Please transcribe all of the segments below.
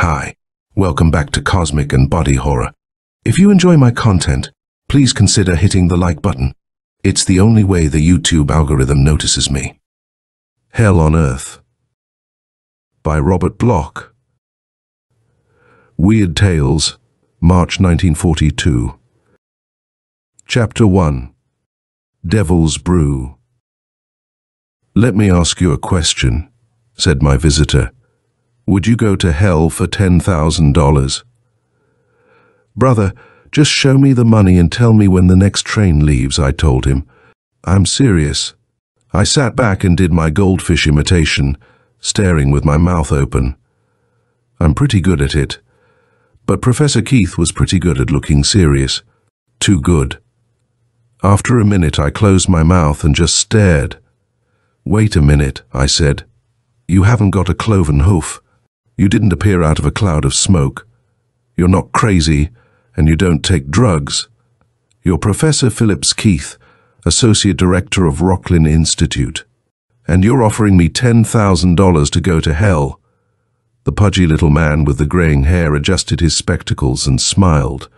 Hi, welcome back to Cosmic and Body Horror. If you enjoy my content, please consider hitting the like button. It's the only way the YouTube algorithm notices me. Hell on Earth by Robert Bloch. Weird Tales, March 1942. Chapter 1. Devil's Brew. "Let me ask you a question," said my visitor. "Would you go to hell for $10,000? "Brother, just show me the money and tell me when the next train leaves," I told him. "I'm serious." I sat back and did my goldfish imitation, staring with my mouth open. I'm pretty good at it. But Professor Keith was pretty good at looking serious. Too good. After a minute, I closed my mouth and just stared. "Wait a minute," I said. "You haven't got a cloven hoof. You didn't appear out of a cloud of smoke. You're not crazy, and you don't take drugs. You're Professor Phillips Keith, Associate Director of Rocklin Institute, and you're offering me $10,000 to go to hell." The pudgy little man with the graying hair adjusted his spectacles and smiled.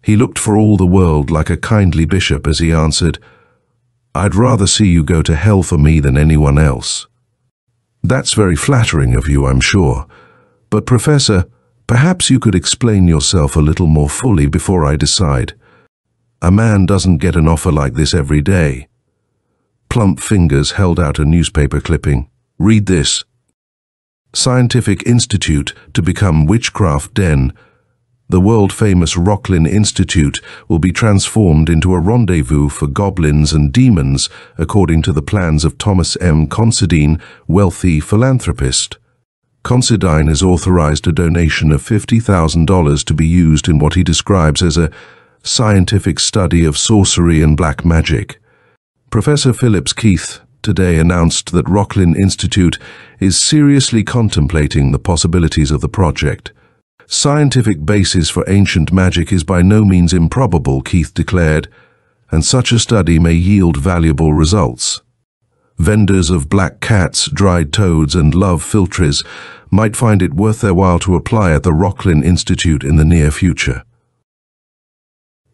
He looked for all the world like a kindly bishop as he answered, "I'd rather see you go to hell for me than anyone else." "That's very flattering of you, I'm sure. But Professor, perhaps you could explain yourself a little more fully before I decide. A man doesn't get an offer like this every day." Plump fingers held out a newspaper clipping. "Read this. Scientific Institute to become Witchcraft Den. The world-famous Rocklin Institute will be transformed into a rendezvous for goblins and demons, according to the plans of Thomas M. Considine, wealthy philanthropist. Considine has authorized a donation of $50,000 to be used in what he describes as a scientific study of sorcery and black magic. Professor Phillips Keith today announced that Rocklin Institute is seriously contemplating the possibilities of the project. Scientific basis for ancient magic is by no means improbable, Keith declared, and such a study may yield valuable results. Vendors of black cats, dried toads, and love philtres might find it worth their while to apply at the Rocklin Institute in the near future.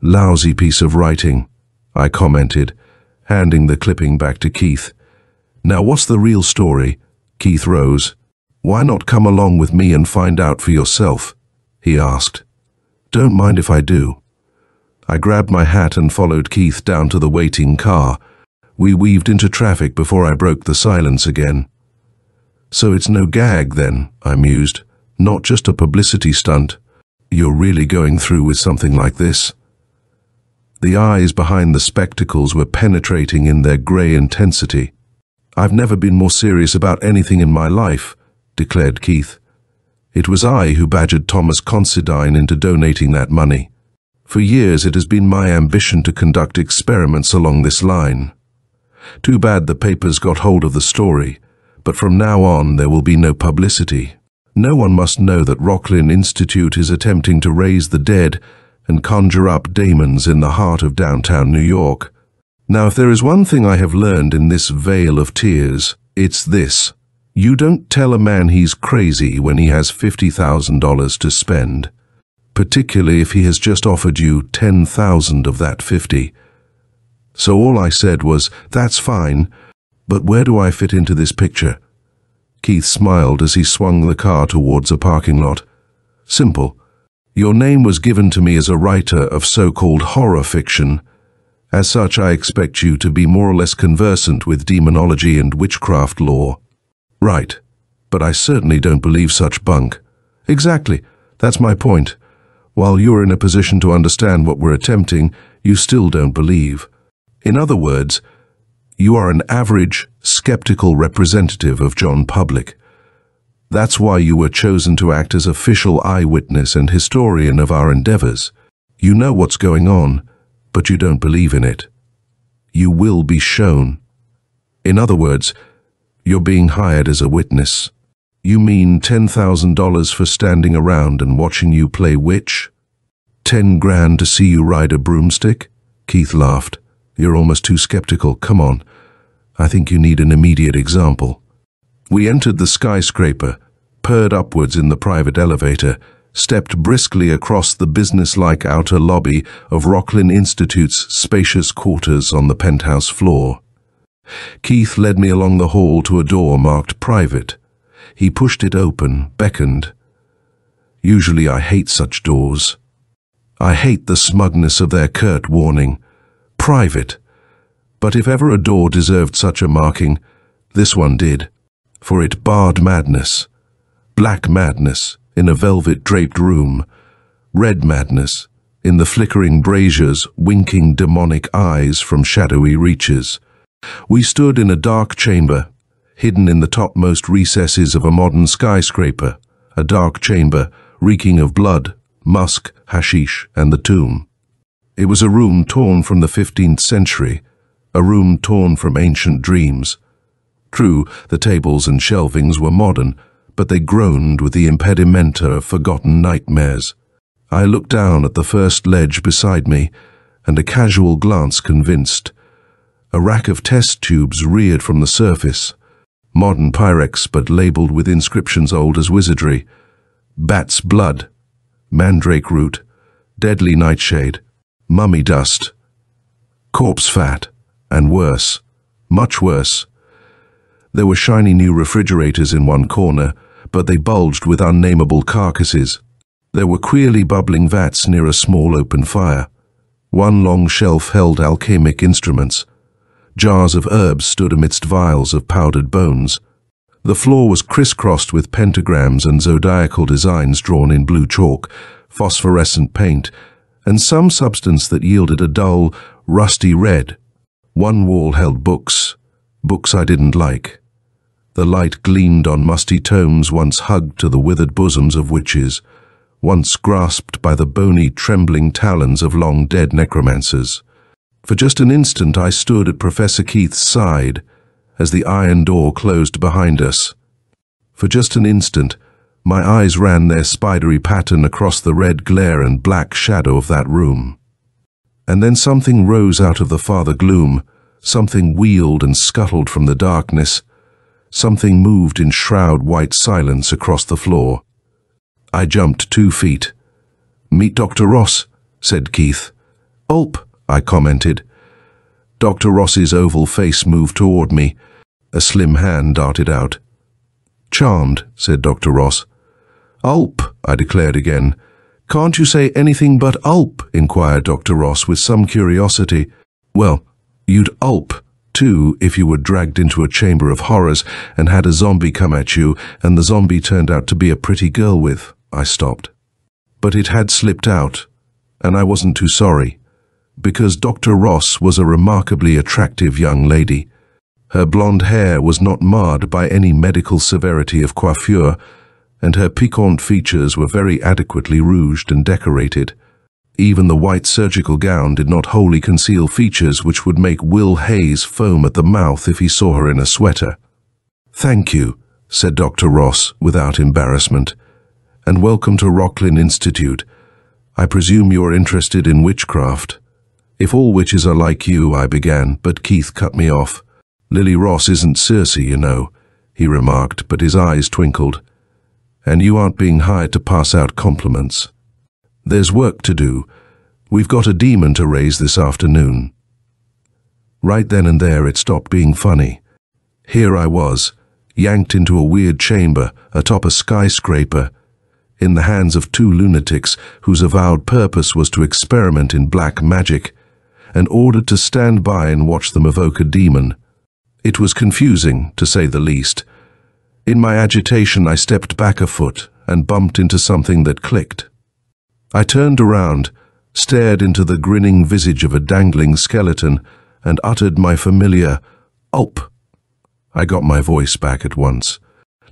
"Lousy piece of writing," I commented, handing the clipping back to Keith. "Now what's the real story?" Keith rose. "Why not come along with me and find out for yourself?" he asked. "Don't mind if I do." I grabbed my hat and followed Keith down to the waiting car. We weaved into traffic before I broke the silence again. "So it's no gag then," I mused. "Not just a publicity stunt. You're really going through with something like this?" The eyes behind the spectacles were penetrating in their grey intensity. "I've never been more serious about anything in my life," declared Keith. "It was I who badgered Thomas Considine into donating that money. For years it has been my ambition to conduct experiments along this line. Too bad the papers got hold of the story, but from now on there will be no publicity. No one must know that Rocklin Institute is attempting to raise the dead and conjure up demons in the heart of downtown New York. Now, if there is one thing I have learned in this vale of tears, it's this. You don't tell a man he's crazy when he has $50,000 to spend, particularly if he has just offered you 10,000 of that 50. So all I said was, "That's fine, but where do I fit into this picture?" Keith smiled as he swung the car towards a parking lot. "Simple. Your name was given to me as a writer of so-called horror fiction. As such, I expect you to be more or less conversant with demonology and witchcraft lore." "Right, but I certainly don't believe such bunk." "Exactly, that's my point. While you're in a position to understand what we're attempting, you still don't believe. In other words, you are an average, skeptical representative of John Public. That's why you were chosen to act as official eyewitness and historian of our endeavors. You know what's going on, but you don't believe in it. You will be shown. In other words, you're being hired as a witness." "You mean $10,000 for standing around and watching you play witch? 10 grand to see you ride a broomstick?" Keith laughed. "You're almost too skeptical. Come on. I think you need an immediate example." We entered the skyscraper, purred upwards in the private elevator, stepped briskly across the businesslike outer lobby of Rocklin Institute's spacious quarters on the penthouse floor. Keith led me along the hall to a door marked private. He pushed it open, beckoned. Usually I hate such doors. I hate the smugness of their curt warning. Private. But if ever a door deserved such a marking, this one did, for it barred madness. Black madness in a velvet-draped room, red madness in the flickering braziers winking demonic eyes from shadowy reaches. We stood in a dark chamber, hidden in the topmost recesses of a modern skyscraper, a dark chamber reeking of blood, musk, hashish, and the tomb. It was a room torn from the 15th century, a room torn from ancient dreams. True, the tables and shelvings were modern, but they groaned with the impedimenta of forgotten nightmares. I looked down at the first ledge beside me, and a casual glance convinced. A rack of test tubes reared from the surface, modern Pyrex but labelled with inscriptions old as wizardry. Bat's blood, mandrake root, deadly nightshade, mummy dust, corpse fat, and worse, much worse. There were shiny new refrigerators in one corner, but they bulged with unnameable carcasses. There were queerly bubbling vats near a small open fire. One long shelf held alchemic instruments. Jars of herbs stood amidst vials of powdered bones. The floor was crisscrossed with pentagrams and zodiacal designs drawn in blue chalk, phosphorescent paint, and some substance that yielded a dull, rusty red. One wall held books I didn't like. The light gleamed on musty tomes once hugged to the withered bosoms of witches, once grasped by the bony, trembling talons of long-dead necromancers. For just an instant I stood at Professor Keith's side as the iron door closed behind us. For just an instant, my eyes ran their spidery pattern across the red glare and black shadow of that room. And then something rose out of the farther gloom, something wheeled and scuttled from the darkness, something moved in shroud-white silence across the floor. I jumped 2 feet. "Meet Dr. Ross," said Keith. "Ulp," I commented. Dr. Ross's oval face moved toward me. A slim hand darted out. "Charmed," said Dr. Ross. "Ulp," I declared again. "Can't you say anything but ulp?" inquired Dr. Ross with some curiosity. "Well, you'd ulp, too, if you were dragged into a chamber of horrors and had a zombie come at you and the zombie turned out to be a pretty girl with," I stopped. But it had slipped out, and I wasn't too sorry, because Dr. Ross was a remarkably attractive young lady. Her blonde hair was not marred by any medical severity of coiffure, and her piquant features were very adequately rouged and decorated. Even the white surgical gown did not wholly conceal features which would make Will Hayes foam at the mouth if he saw her in a sweater. "Thank you," said Dr. Ross without embarrassment, "and welcome to Rocklin Institute. I presume you are interested in witchcraft." "If all witches are like you," I began, but Keith cut me off. "Lily Ross isn't Circe, you know," he remarked, but his eyes twinkled. "And you aren't being hired to pass out compliments. There's work to do. We've got a demon to raise this afternoon." Right then and there it stopped being funny. Here I was, yanked into a weird chamber atop a skyscraper, in the hands of 2 lunatics whose avowed purpose was to experiment in black magic, and ordered to stand by and watch them evoke a demon. It was confusing, to say the least. In my agitation, I stepped back a foot and bumped into something that clicked. I turned around, stared into the grinning visage of a dangling skeleton, and uttered my familiar, "Ulp." I got my voice back at once.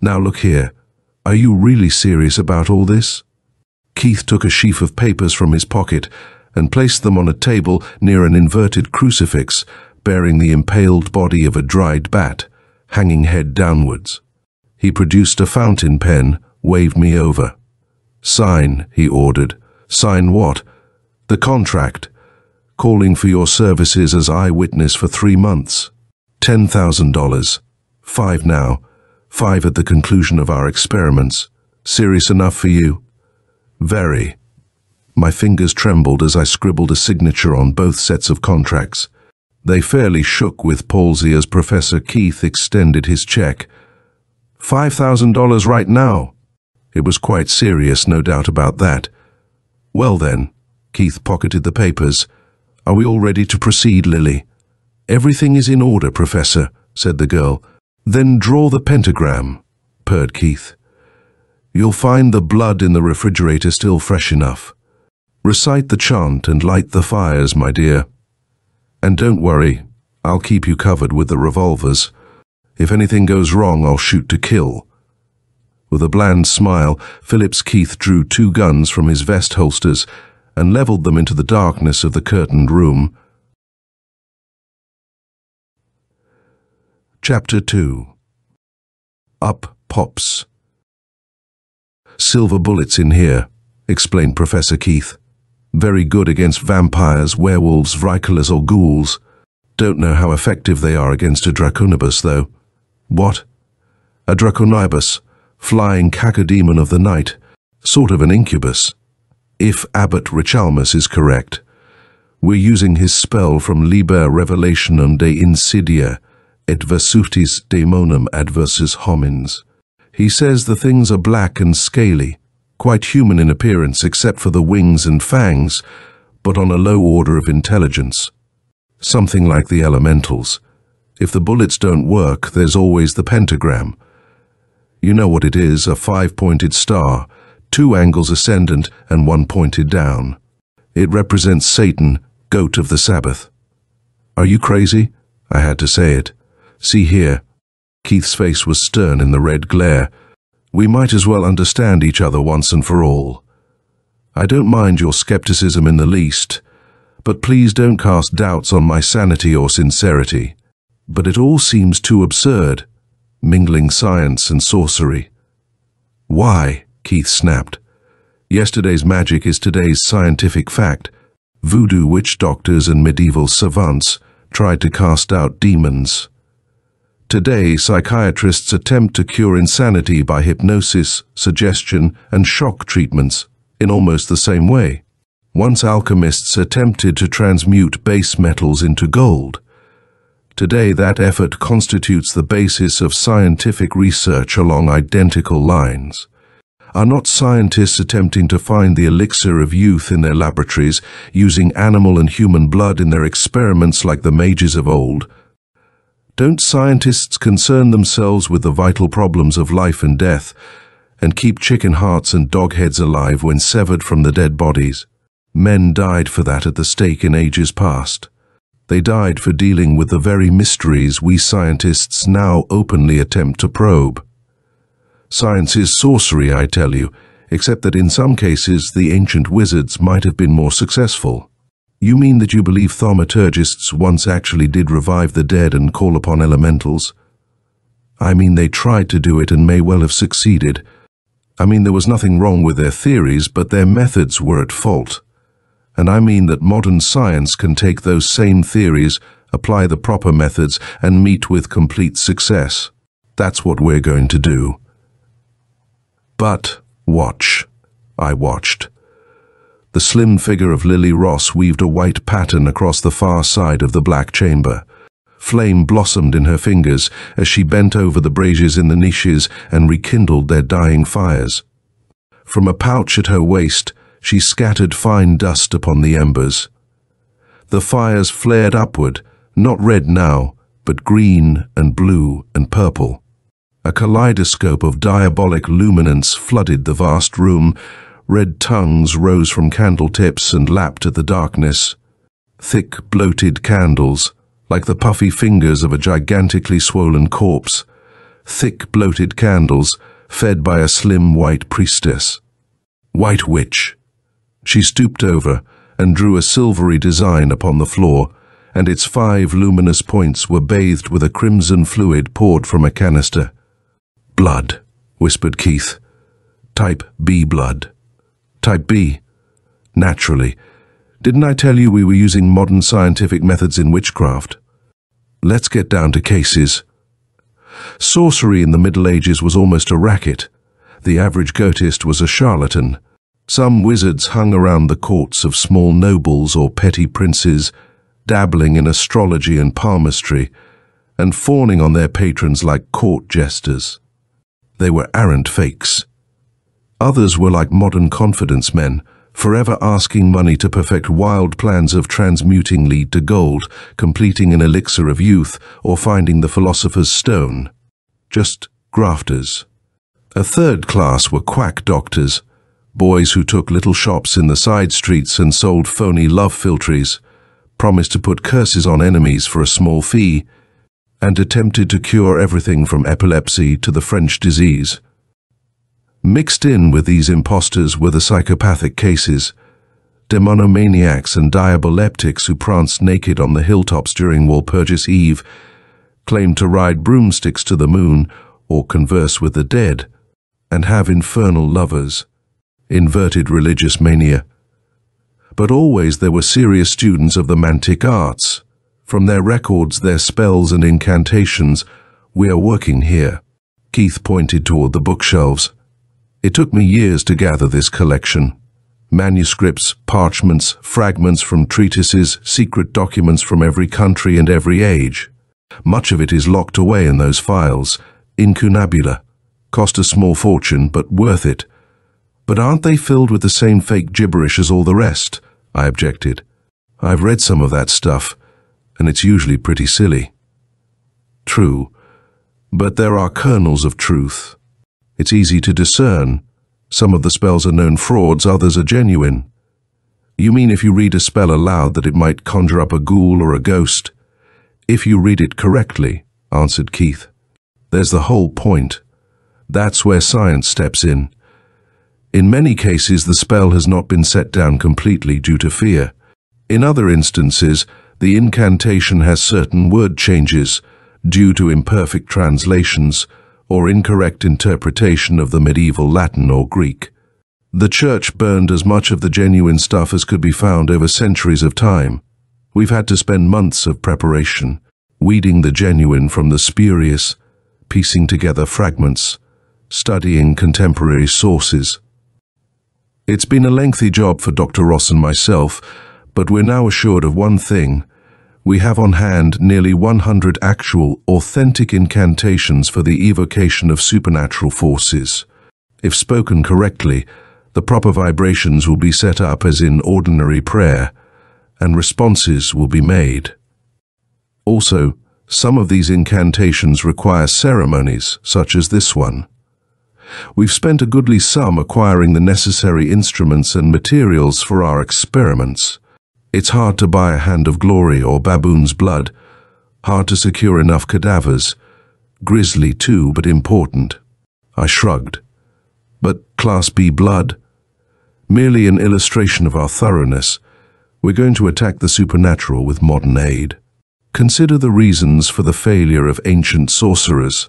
"Now look here, are you really serious about all this?" Keith took a sheaf of papers from his pocket and placed them on a table near an inverted crucifix bearing the impaled body of a dried bat, hanging head downwards. He produced a fountain pen, waved me over. "Sign," he ordered. "Sign what?" "The contract, calling for your services as eyewitness for 3 months. $10,000. 5 now. 5 at the conclusion of our experiments. Serious enough for you? Very. My fingers trembled as I scribbled a signature on both sets of contracts. They fairly shook with palsy as Professor Keith extended his check. $5,000 right now. It was quite serious, no doubt about that. Well then, Keith pocketed the papers. Are we all ready to proceed, Lily? Everything is in order, Professor, said the girl. Then draw the pentagram, purred Keith. You'll find the blood in the refrigerator still fresh enough. Recite the chant and light the fires, my dear. And don't worry, I'll keep you covered with the revolvers. If anything goes wrong, I'll shoot to kill. With a bland smile, Phillips Keith drew 2 guns from his vest holsters and leveled them into the darkness of the curtained room. Chapter 2. Up pops. Silver bullets in here, explained Professor Keith. Very good against vampires, werewolves, vricolas or ghouls. Don't know how effective they are against a draconibus, though. What? A draconibus, flying cacodemon of the night, sort of an incubus. If Abbot Richalmus is correct. We're using his spell from Liber Revelationum de Insidia, et Versutis Daemonum adversus homines. He says the things are black and scaly, quite human in appearance except for the wings and fangs, but on a low order of intelligence. Something like the elementals. If the bullets don't work, there's always the pentagram. You know what it is, a 5-pointed star, 2 angles ascendant and 1 pointed down. It represents Satan, goat of the Sabbath. Are you crazy? I had to say it. See here. Keith's face was stern in the red glare. We might as well understand each other once and for all. I don't mind your skepticism in the least, but please don't cast doubts on my sanity or sincerity. But it all seems too absurd, mingling science and sorcery. Why? Keith snapped. Yesterday's magic is today's scientific fact. Voodoo witch doctors and medieval savants tried to cast out demons. Today, psychiatrists attempt to cure insanity by hypnosis, suggestion, and shock treatments in almost the same way. Once alchemists attempted to transmute base metals into gold. Today, that effort constitutes the basis of scientific research along identical lines. Are not scientists attempting to find the elixir of youth in their laboratories, using animal and human blood in their experiments like the mages of old? Don't scientists concern themselves with the vital problems of life and death, and keep chicken hearts and dog heads alive when severed from the dead bodies? Men died for that at the stake in ages past. They died for dealing with the very mysteries we scientists now openly attempt to probe. Science is sorcery, I tell you, except that in some cases the ancient wizards might have been more successful. You mean that you believe thaumaturgists once actually did revive the dead and call upon elementals? I mean they tried to do it and may well have succeeded. I mean there was nothing wrong with their theories, but their methods were at fault. And I mean that modern science can take those same theories, apply the proper methods, and meet with complete success. That's what we're going to do. But watch. I watched. The slim figure of Lily Ross weaved a white pattern across the far side of the black chamber. Flame blossomed in her fingers as she bent over the braziers in the niches and rekindled their dying fires. From a pouch at her waist, she scattered fine dust upon the embers. The fires flared upward, not red now, but green and blue and purple. A kaleidoscope of diabolic luminance flooded the vast room. Red tongues rose from candle tips and lapped at the darkness. Thick, bloated candles, like the puffy fingers of a gigantically swollen corpse. Thick, bloated candles, fed by a slim white priestess. White witch. She stooped over and drew a silvery design upon the floor, and its 5 luminous points were bathed with a crimson fluid poured from a canister. Blood, whispered Keith. Type B blood. Type B. Naturally. Didn't I tell you we were using modern scientific methods in witchcraft? Let's get down to cases. Sorcery in the Middle Ages was almost a racket. The average gotist was a charlatan. Some wizards hung around the courts of small nobles or petty princes, dabbling in astrology and palmistry, and fawning on their patrons like court jesters. They were arrant fakes. Others were like modern confidence men, forever asking money to perfect wild plans of transmuting lead to gold, completing an elixir of youth, or finding the philosopher's stone. Just grafters. A third class were quack doctors, boys who took little shops in the side streets and sold phony love philtries, promised to put curses on enemies for a small fee, and attempted to cure everything from epilepsy to the French disease. Mixed in with these impostors were the psychopathic cases, demonomaniacs and diaboleptics who pranced naked on the hilltops during Walpurgis Eve, claimed to ride broomsticks to the moon or converse with the dead, and have infernal lovers. Inverted religious mania. But always there were serious students of the mantic arts. From their records, their spells and incantations, we are working here. Keith pointed toward the bookshelves. It took me years to gather this collection. Manuscripts, parchments, fragments from treatises, secret documents from every country and every age. Much of it is locked away in those files, incunabula. Cost a small fortune, but worth it. But aren't they filled with the same fake gibberish as all the rest? I objected. I've read some of that stuff, and it's usually pretty silly. True, but there are kernels of truth. It's easy to discern. Some of the spells are known frauds, others are genuine. You mean if you read a spell aloud that it might conjure up a ghoul or a ghost? If you read it correctly, answered Keith. There's the whole point. That's where science steps in. In many cases, the spell has not been set down completely due to fear. In other instances, the incantation has certain word changes due to imperfect translations or incorrect interpretation of the medieval Latin or Greek. The Church burned as much of the genuine stuff as could be found over centuries of time. We've had to spend months of preparation, weeding the genuine from the spurious, piecing together fragments, studying contemporary sources. It's been a lengthy job for Dr. Ross and myself, but we're now assured of one thing. We have on hand nearly 100 actual, authentic incantations for the evocation of supernatural forces. If spoken correctly, the proper vibrations will be set up as in ordinary prayer, and responses will be made. Also, some of these incantations require ceremonies, such as this one. We've spent a goodly sum acquiring the necessary instruments and materials for our experiments. It's hard to buy a hand of glory or baboon's blood, hard to secure enough cadavers. Grisly too, but important. I shrugged. But Class B blood? Merely an illustration of our thoroughness. We're going to attack the supernatural with modern aid. Consider the reasons for the failure of ancient sorcerers.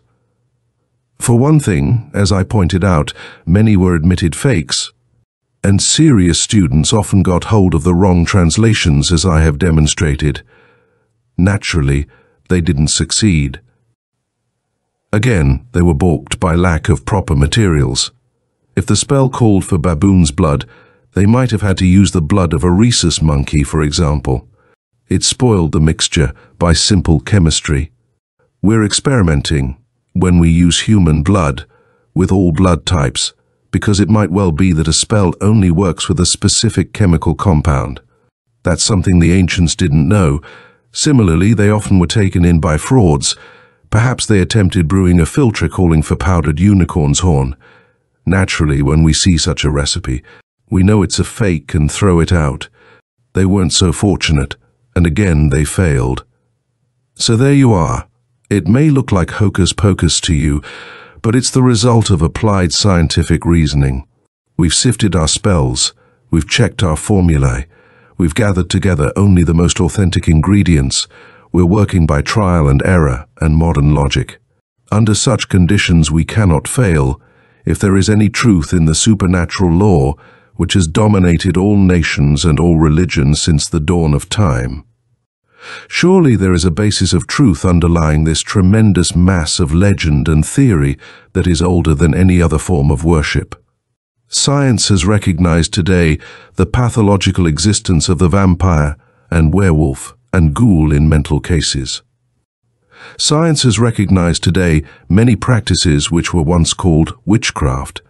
For one thing, as I pointed out, many were admitted fakes, and serious students often got hold of the wrong translations, as I have demonstrated. Naturally, they didn't succeed. Again, they were balked by lack of proper materials. If the spell called for baboon's blood, they might have had to use the blood of a rhesus monkey, for example. It spoiled the mixture by simple chemistry. We're experimenting, when we use human blood, with all blood types, because it might well be that a spell only works with a specific chemical compound. That's something the ancients didn't know. Similarly, they often were taken in by frauds. Perhaps they attempted brewing a philtre calling for powdered unicorn's horn. Naturally, when we see such a recipe, we know it's a fake and throw it out. They weren't so fortunate, and again they failed. So there you are. It may look like hocus pocus to you, but it's the result of applied scientific reasoning. We've sifted our spells, we've checked our formulae, we've gathered together only the most authentic ingredients, we're working by trial and error and modern logic. Under such conditions we cannot fail, if there is any truth in the supernatural law which has dominated all nations and all religions since the dawn of time. Surely there is a basis of truth underlying this tremendous mass of legend and theory that is older than any other form of worship. Science has recognized today the pathological existence of the vampire and werewolf and ghoul in mental cases. Science has recognized today many practices which were once called witchcraft.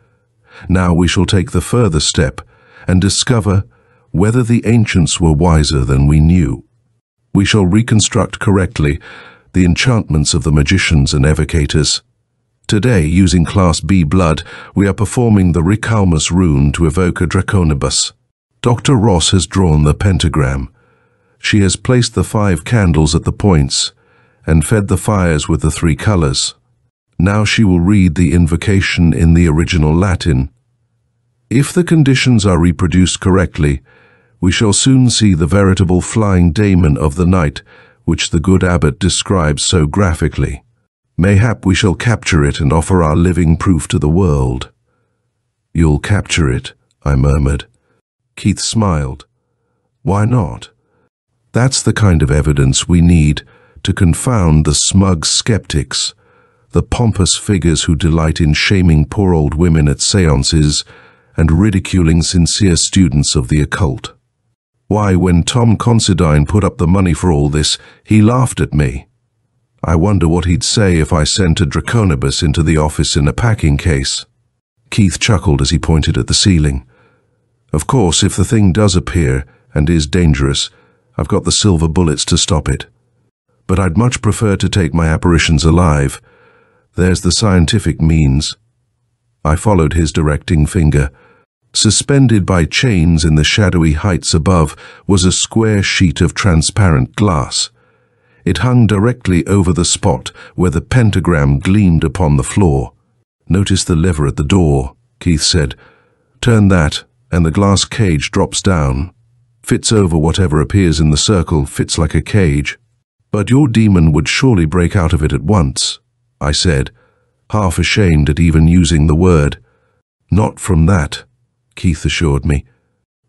Now we shall take the further step and discover whether the ancients were wiser than we knew. We shall reconstruct correctly the enchantments of the magicians and evocators. Today, using Class B blood, we are performing the Ricalmus rune to evoke a Draconibus. Dr. Ross has drawn the pentagram. She has placed the 5 candles at the points and fed the fires with the 3 colors. Now she will read the invocation in the original Latin. If the conditions are reproduced correctly, we shall soon see the veritable flying daemon of the night, which the good abbot describes so graphically. Mayhap we shall capture it and offer our living proof to the world. You'll capture it, I murmured. Keith smiled. Why not? That's the kind of evidence we need to confound the smug skeptics, the pompous figures who delight in shaming poor old women at seances and ridiculing sincere students of the occult. Why, when Tom Considine put up the money for all this, he laughed at me. I wonder what he'd say if I sent a Draconibus into the office in a packing case. Keith chuckled as he pointed at the ceiling. Of course, if the thing does appear and is dangerous, I've got the silver bullets to stop it. But I'd much prefer to take my apparitions alive. There's the scientific means. I followed his directing finger. Suspended by chains in the shadowy heights above was a square sheet of transparent glass. It hung directly over the spot where the pentagram gleamed upon the floor. Notice the lever at the door, Keith said. Turn that, and the glass cage drops down. Fits over whatever appears in the circle, fits like a cage. But your demon would surely break out of it at once, I said, half ashamed at even using the word. Not from that, Keith assured me.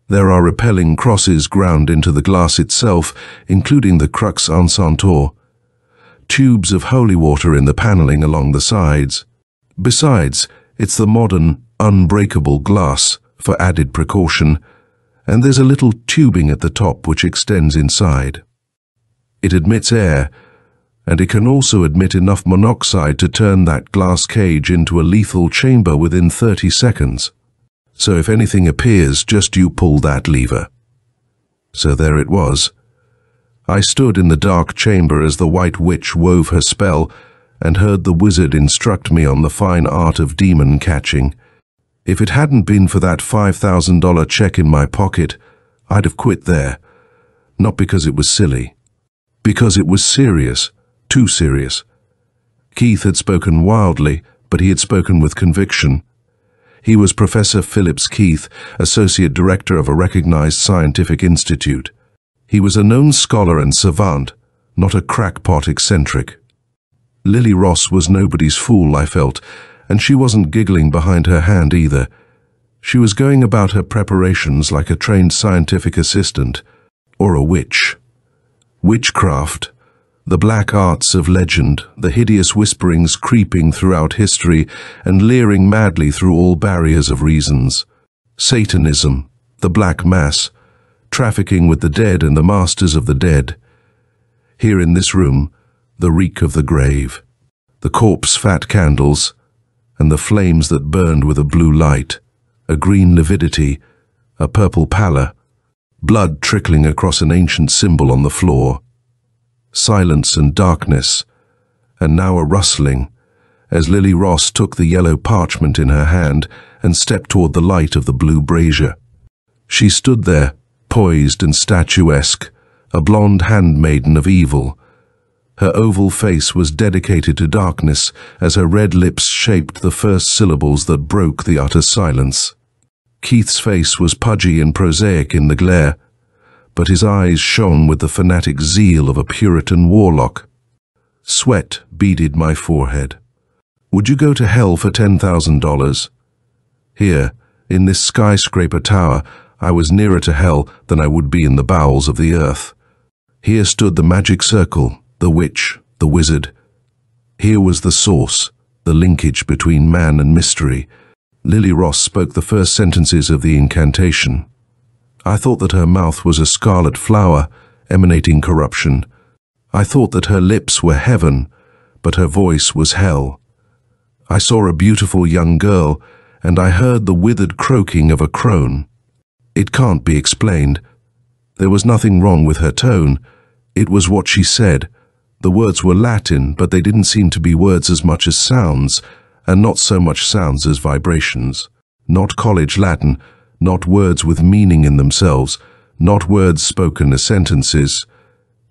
There are repelling crosses ground into the glass itself, including the crux encentor. Tubes of holy water in the paneling along the sides. Besides, it's the modern, unbreakable glass, for added precaution, and there's a little tubing at the top which extends inside. It admits air, and it can also admit enough monoxide to turn that glass cage into a lethal chamber within 30 seconds. So if anything appears, just you pull that lever. So there it was. I stood in the dark chamber as the White Witch wove her spell and heard the wizard instruct me on the fine art of demon catching. If it hadn't been for that $5,000 check in my pocket, I'd have quit there. Not because it was silly. Because it was serious. Too serious. Keith had spoken wildly, but he had spoken with conviction. He was Professor Phillips Keith, Associate Director of a recognized scientific institute. He was a known scholar and savant, not a crackpot eccentric. Lily Ross was nobody's fool, I felt, and she wasn't giggling behind her hand either. She was going about her preparations like a trained scientific assistant, or a witch. Witchcraft, the black arts of legend, the hideous whisperings creeping throughout history and leering madly through all barriers of reasons. Satanism, the Black Mass, trafficking with the dead and the masters of the dead. Here in this room, the reek of the grave, the corpse-fat candles, and the flames that burned with a blue light, a green lividity, a purple pallor, blood trickling across an ancient symbol on the floor. Silence and darkness, and now a rustling, as Lily Ross took the yellow parchment in her hand and stepped toward the light of the blue brazier. She stood there, poised and statuesque, a blonde handmaiden of evil. Her oval face was dedicated to darkness as her red lips shaped the first syllables that broke the utter silence. Keith's face was pudgy and prosaic in the glare, but his eyes shone with the fanatic zeal of a Puritan warlock. Sweat beaded my forehead. Would you go to hell for $10,000? Here, in this skyscraper tower, I was nearer to hell than I would be in the bowels of the earth. Here stood the magic circle, the witch, the wizard. Here was the source, the linkage between man and mystery. Lily Ross spoke the first sentences of the incantation. I thought that her mouth was a scarlet flower, emanating corruption. I thought that her lips were heaven, but her voice was hell. I saw a beautiful young girl, and I heard the withered croaking of a crone. It can't be explained. There was nothing wrong with her tone. It was what she said. The words were Latin, but they didn't seem to be words as much as sounds, and not so much sounds as vibrations. Not college Latin, not words with meaning in themselves, not words spoken as sentences,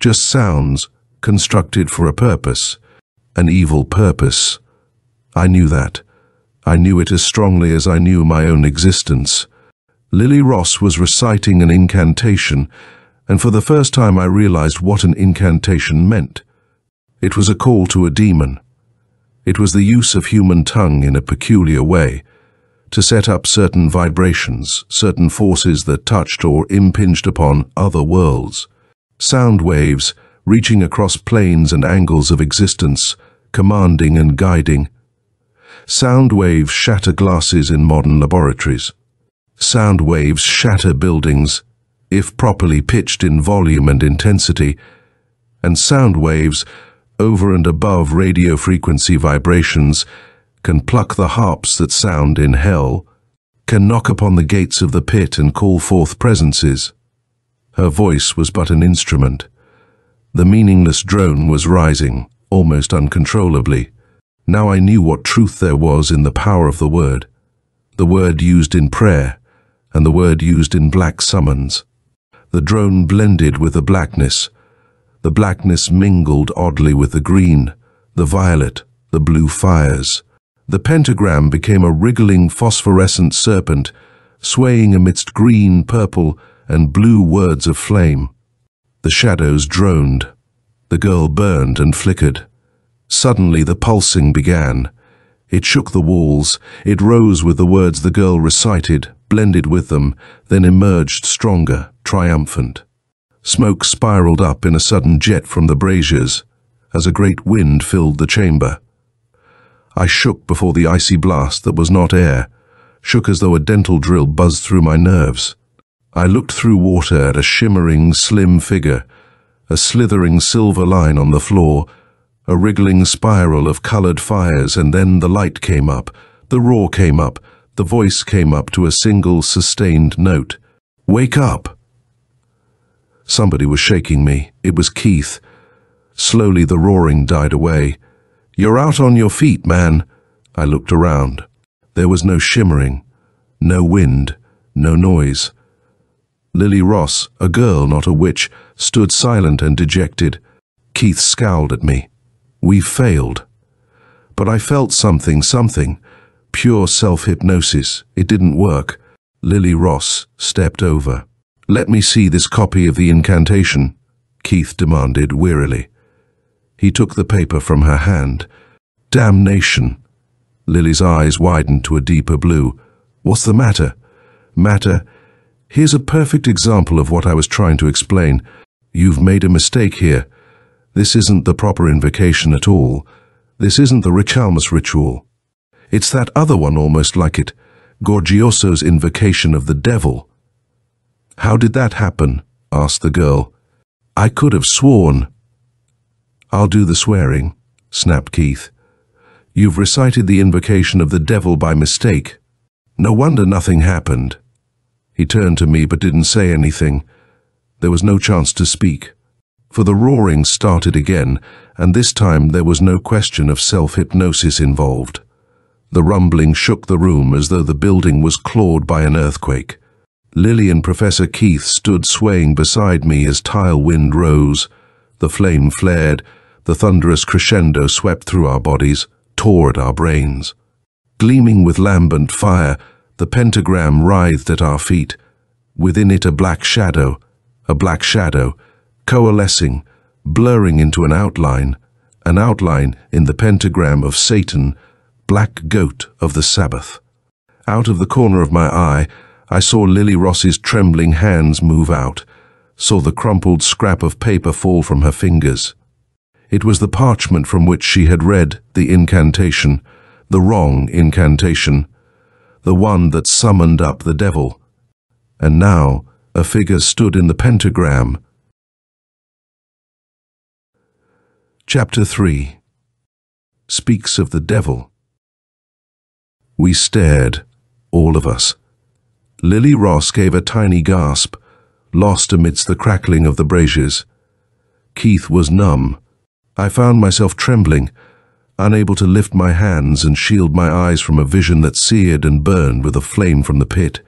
just sounds constructed for a purpose, an evil purpose. I knew that. I knew it as strongly as I knew my own existence. Lily Ross was reciting an incantation, and for the first time I realized what an incantation meant. It was a call to a demon. It was the use of human tongue in a peculiar way, to set up certain vibrations, certain forces that touched or impinged upon other worlds. Sound waves reaching across planes and angles of existence, commanding and guiding. Sound waves shatter glasses in modern laboratories. Sound waves shatter buildings, if properly pitched in volume and intensity, and sound waves, over and above radio frequency vibrations, can pluck the harps that sound in hell, can knock upon the gates of the pit and call forth presences. Her voice was but an instrument. The meaningless drone was rising, almost uncontrollably. Now I knew what truth there was in the power of the word used in prayer, and the word used in black summons. The drone blended with the blackness. The blackness mingled oddly with the green, the violet, the blue fires. The pentagram became a wriggling phosphorescent serpent, swaying amidst green, purple, and blue words of flame. The shadows droned. The girl burned and flickered. Suddenly the pulsing began. It shook the walls. It rose with the words the girl recited, blended with them, then emerged stronger, triumphant. Smoke spiraled up in a sudden jet from the braziers, as a great wind filled the chamber. I shook before the icy blast that was not air, shook as though a dental drill buzzed through my nerves. I looked through water at a shimmering, slim figure, a slithering silver line on the floor, a wriggling spiral of colored fires, and then the light came up, the roar came up, the voice came up to a single sustained note. "Wake up!" Somebody was shaking me. It was Keith. Slowly the roaring died away. "You're out on your feet, man." I looked around. There was no shimmering, no wind, no noise. Lily Ross, a girl, not a witch, stood silent and dejected. Keith scowled at me. "We've failed." But I felt something, pure self-hypnosis. It didn't work. Lily Ross stepped over. "Let me see this copy of the incantation," Keith demanded wearily. He took the paper from her hand. "Damnation." Lily's eyes widened to a deeper blue. "What's the matter?" "Matter? Here's a perfect example of what I was trying to explain. You've made a mistake here. This isn't the proper invocation at all. This isn't the Richalmus ritual. It's that other one almost like it, Gorgioso's invocation of the devil." "How did that happen?" asked the girl. "I could have sworn." "I'll do the swearing," snapped Keith. "You've recited the invocation of the devil by mistake. No wonder nothing happened." He turned to me but didn't say anything. There was no chance to speak. For the roaring started again, and this time there was no question of self-hypnosis involved. The rumbling shook the room as though the building was clawed by an earthquake. Lily and Professor Keith stood swaying beside me as tile wind rose. The flame flared. The thunderous crescendo swept through our bodies, tore at our brains. Gleaming with lambent fire, the pentagram writhed at our feet. Within it a black shadow, coalescing, blurring into an outline in the pentagram of Satan, black goat of the Sabbath. Out of the corner of my eye, I saw Lily Ross's trembling hands move out. saw the crumpled scrap of paper fall from her fingers. It was the parchment from which she had read the incantation, the wrong incantation, the one that summoned up the devil. And now a figure stood in the pentagram. Chapter 3 speaks of the devil. We stared, all of us. Lily Ross gave a tiny gasp, lost amidst the crackling of the braziers. Keith was numb. I found myself trembling, unable to lift my hands and shield my eyes from a vision that seared and burned with a flame from the pit.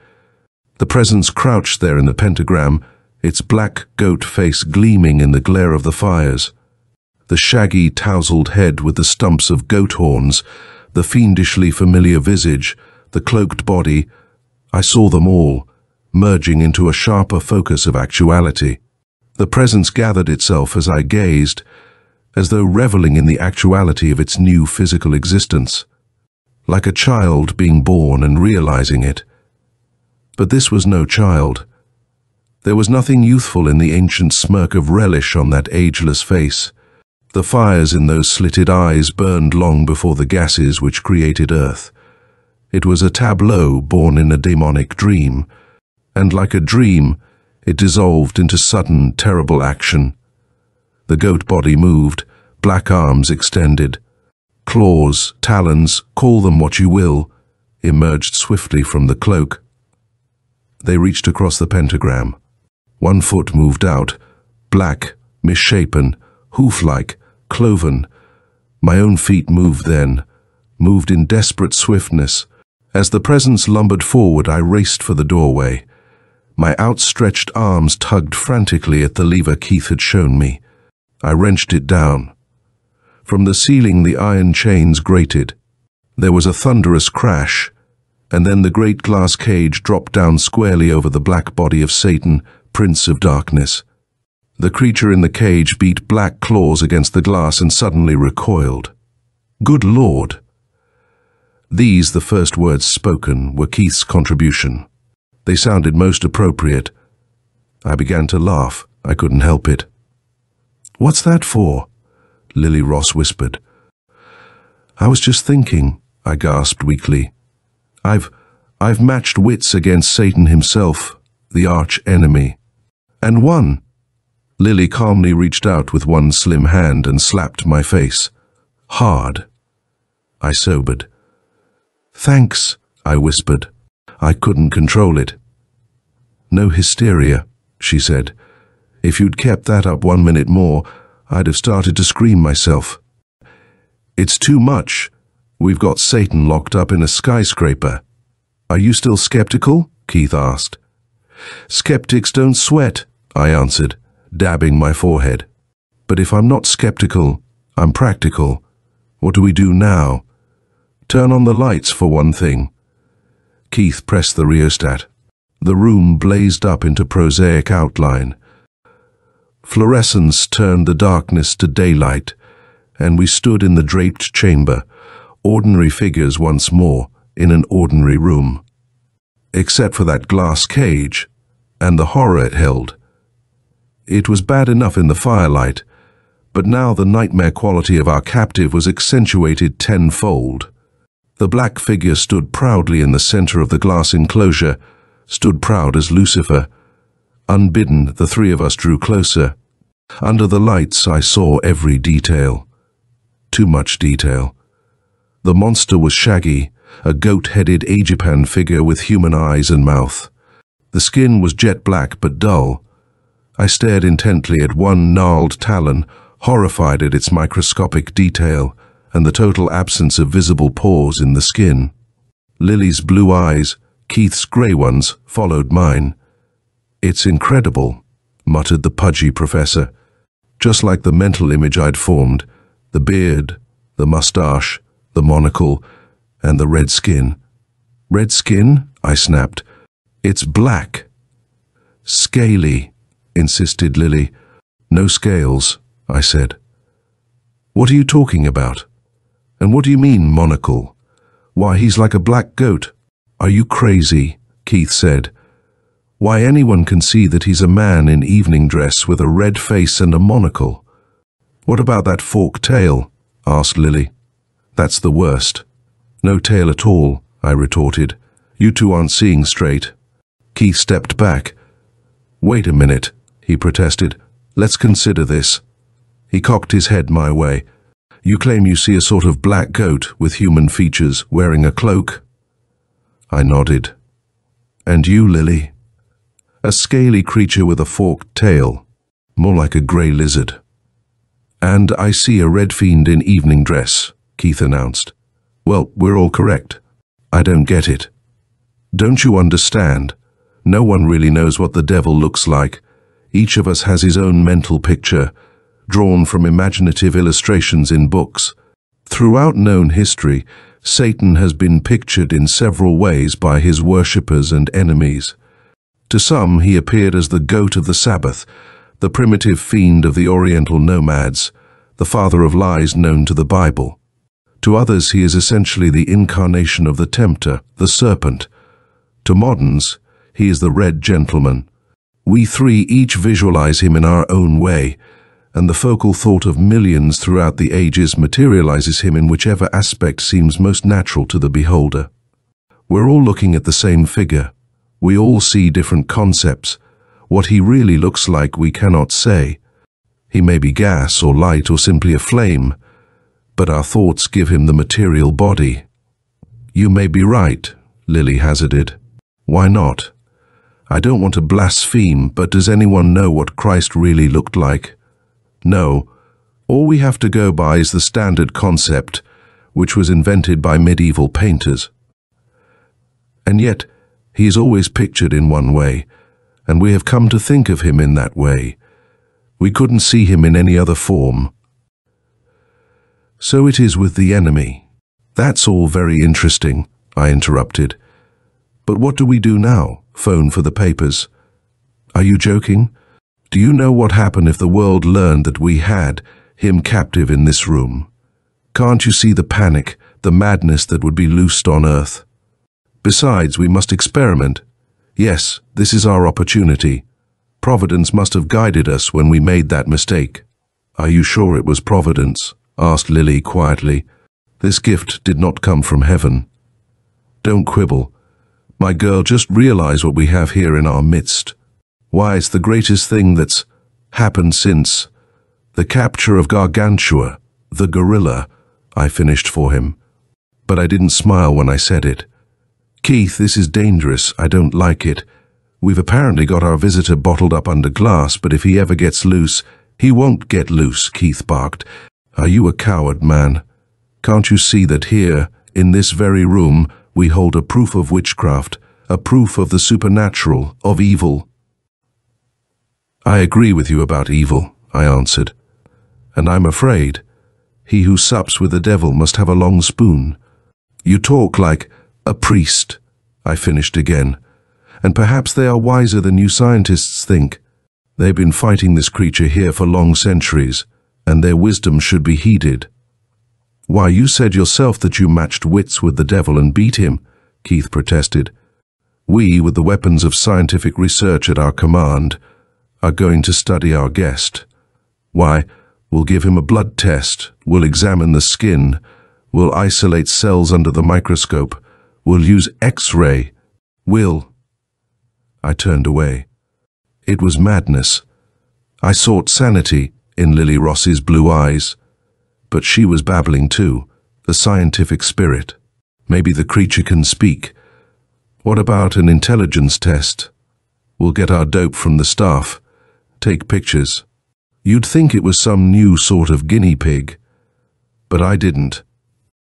The presence crouched there in the pentagram, its black goat face gleaming in the glare of the fires. The shaggy, tousled head with the stumps of goat horns, the fiendishly familiar visage, the cloaked body, I saw them all, merging into a sharper focus of actuality. The presence gathered itself as I gazed, as though reveling in the actuality of its new physical existence, like a child being born and realizing it. But this was no child. There was nothing youthful in the ancient smirk of relish on that ageless face. The fires in those slitted eyes burned long before the gases which created Earth. It was a tableau born in a demonic dream, and like a dream, it dissolved into sudden, terrible action. The goat body moved, black arms extended. Claws, talons, call them what you will, emerged swiftly from the cloak. They reached across the pentagram. One foot moved out, black, misshapen, hoof-like, cloven. My own feet moved then, moved in desperate swiftness. As the presence lumbered forward, I raced for the doorway. My outstretched arms tugged frantically at the lever Keith had shown me. I wrenched it down. From the ceiling the iron chains grated. There was a thunderous crash, and then the great glass cage dropped down squarely over the black body of Satan, Prince of Darkness. The creature in the cage beat black claws against the glass and suddenly recoiled. Good Lord! These, the first words spoken, were Keith's contribution. They sounded most appropriate. I began to laugh. I couldn't help it. "What's that for?" Lily Ross whispered. "I was just thinking," I gasped weakly. I've matched wits against Satan himself, the arch-enemy. And won." Lily calmly reached out with one slim hand and slapped my face. Hard. I sobered. "Thanks," I whispered. I couldn't control it. "No hysteria," she said. "If you'd kept that up 1 minute more, I'd have started to scream myself." "It's too much. We've got Satan locked up in a skyscraper." "Are you still skeptical?" Keith asked. "Skeptics don't sweat," I answered, dabbing my forehead. "But if I'm not skeptical, I'm practical. What do we do now?" "Turn on the lights for one thing." Keith pressed the rheostat. The room blazed up into prosaic outline. Fluorescence turned the darkness to daylight, and we stood in the draped chamber, ordinary figures once more, in an ordinary room. Except for that glass cage, and the horror it held. It was bad enough in the firelight, but now the nightmare quality of our captive was accentuated tenfold. The black figure stood proudly in the center of the glass enclosure, stood proud as Lucifer. Unbidden, the three of us drew closer. Under the lights, I saw every detail. Too much detail. The monster was shaggy, a goat-headed Aegipan figure with human eyes and mouth. The skin was jet black but dull. I stared intently at one gnarled talon, horrified at its microscopic detail and the total absence of visible pores in the skin. Lily's blue eyes, Keith's grey ones, followed mine. "It's incredible," muttered the pudgy professor. Just like the mental image I'd formed, the beard, the mustache, the monocle, and the red skin. "Red skin?" I snapped. "It's black." "Scaly," insisted Lily. "No scales," I said. "What are you talking about? And what do you mean, monocle? Why, he's like a black goat." "Are you crazy?" Keith said. Why, anyone can see that he's a man in evening dress with a red face and a monocle. What about that forked tail? Asked Lily. That's the worst. No tail at all, I retorted. You two aren't seeing straight. Keith stepped back. Wait a minute, he protested. Let's consider this. He cocked his head my way. You claim you see a sort of black goat with human features wearing a cloak? I nodded. And you, Lily? A scaly creature with a forked tail, more like a grey lizard. And I see a red fiend in evening dress, Keith announced. Well, we're all correct. I don't get it. Don't you understand? No one really knows what the devil looks like. Each of us has his own mental picture, drawn from imaginative illustrations in books. Throughout known history, Satan has been pictured in several ways by his worshippers and enemies. To some, he appeared as the goat of the Sabbath, the primitive fiend of the Oriental nomads, the father of lies known to the Bible. To others, he is essentially the incarnation of the tempter, the serpent. To moderns, he is the red gentleman. We three each visualize him in our own way, and the focal thought of millions throughout the ages materializes him in whichever aspect seems most natural to the beholder. We're all looking at the same figure. We all see different concepts. What he really looks like we cannot say. He may be gas or light or simply a flame, but our thoughts give him the material body. You may be right, Lily hazarded. Why not? I don't want to blaspheme, but does anyone know what Christ really looked like? No. All we have to go by is the standard concept, which was invented by medieval painters. And yet, he is always pictured in one way, and we have come to think of him in that way. We couldn't see him in any other form. So it is with the enemy. That's all very interesting, I interrupted. But what do we do now? Phone for the papers. Are you joking? Do you know what happened if the world learned that we had him captive in this room? Can't you see the panic, the madness that would be loosed on earth? Besides, we must experiment. Yes, this is our opportunity. Providence must have guided us when we made that mistake. Are you sure it was Providence? Asked Lily quietly. This gift did not come from heaven. Don't quibble. My girl, just realize what we have here in our midst. Why, it's the greatest thing that's happened since the capture of Gargantua, the gorilla, I finished for him. But I didn't smile when I said it. Keith, this is dangerous. I don't like it. We've apparently got our visitor bottled up under glass, but if he ever gets loose, he won't get loose, Keith barked. Are you a coward, man? Can't you see that here, in this very room, we hold a proof of witchcraft, a proof of the supernatural, of evil? I agree with you about evil, I answered. And I'm afraid he who sups with the devil must have a long spoon. You talk like a priest, I finished again. And perhaps they are wiser than you scientists think. They've been fighting this creature here for long centuries, and their wisdom should be heeded. Why, you said yourself that you matched wits with the devil and beat him, Keith protested. We, with the weapons of scientific research at our command, are going to study our guest. Why, we'll give him a blood test, we'll examine the skin, we'll isolate cells under the microscope, we'll use X-ray, I turned away. It was madness. I sought sanity in Lily Ross's blue eyes. But she was babbling too, the scientific spirit. Maybe the creature can speak. What about an intelligence test? We'll get our dope from the staff. Take pictures. You'd think it was some new sort of guinea pig. But I didn't.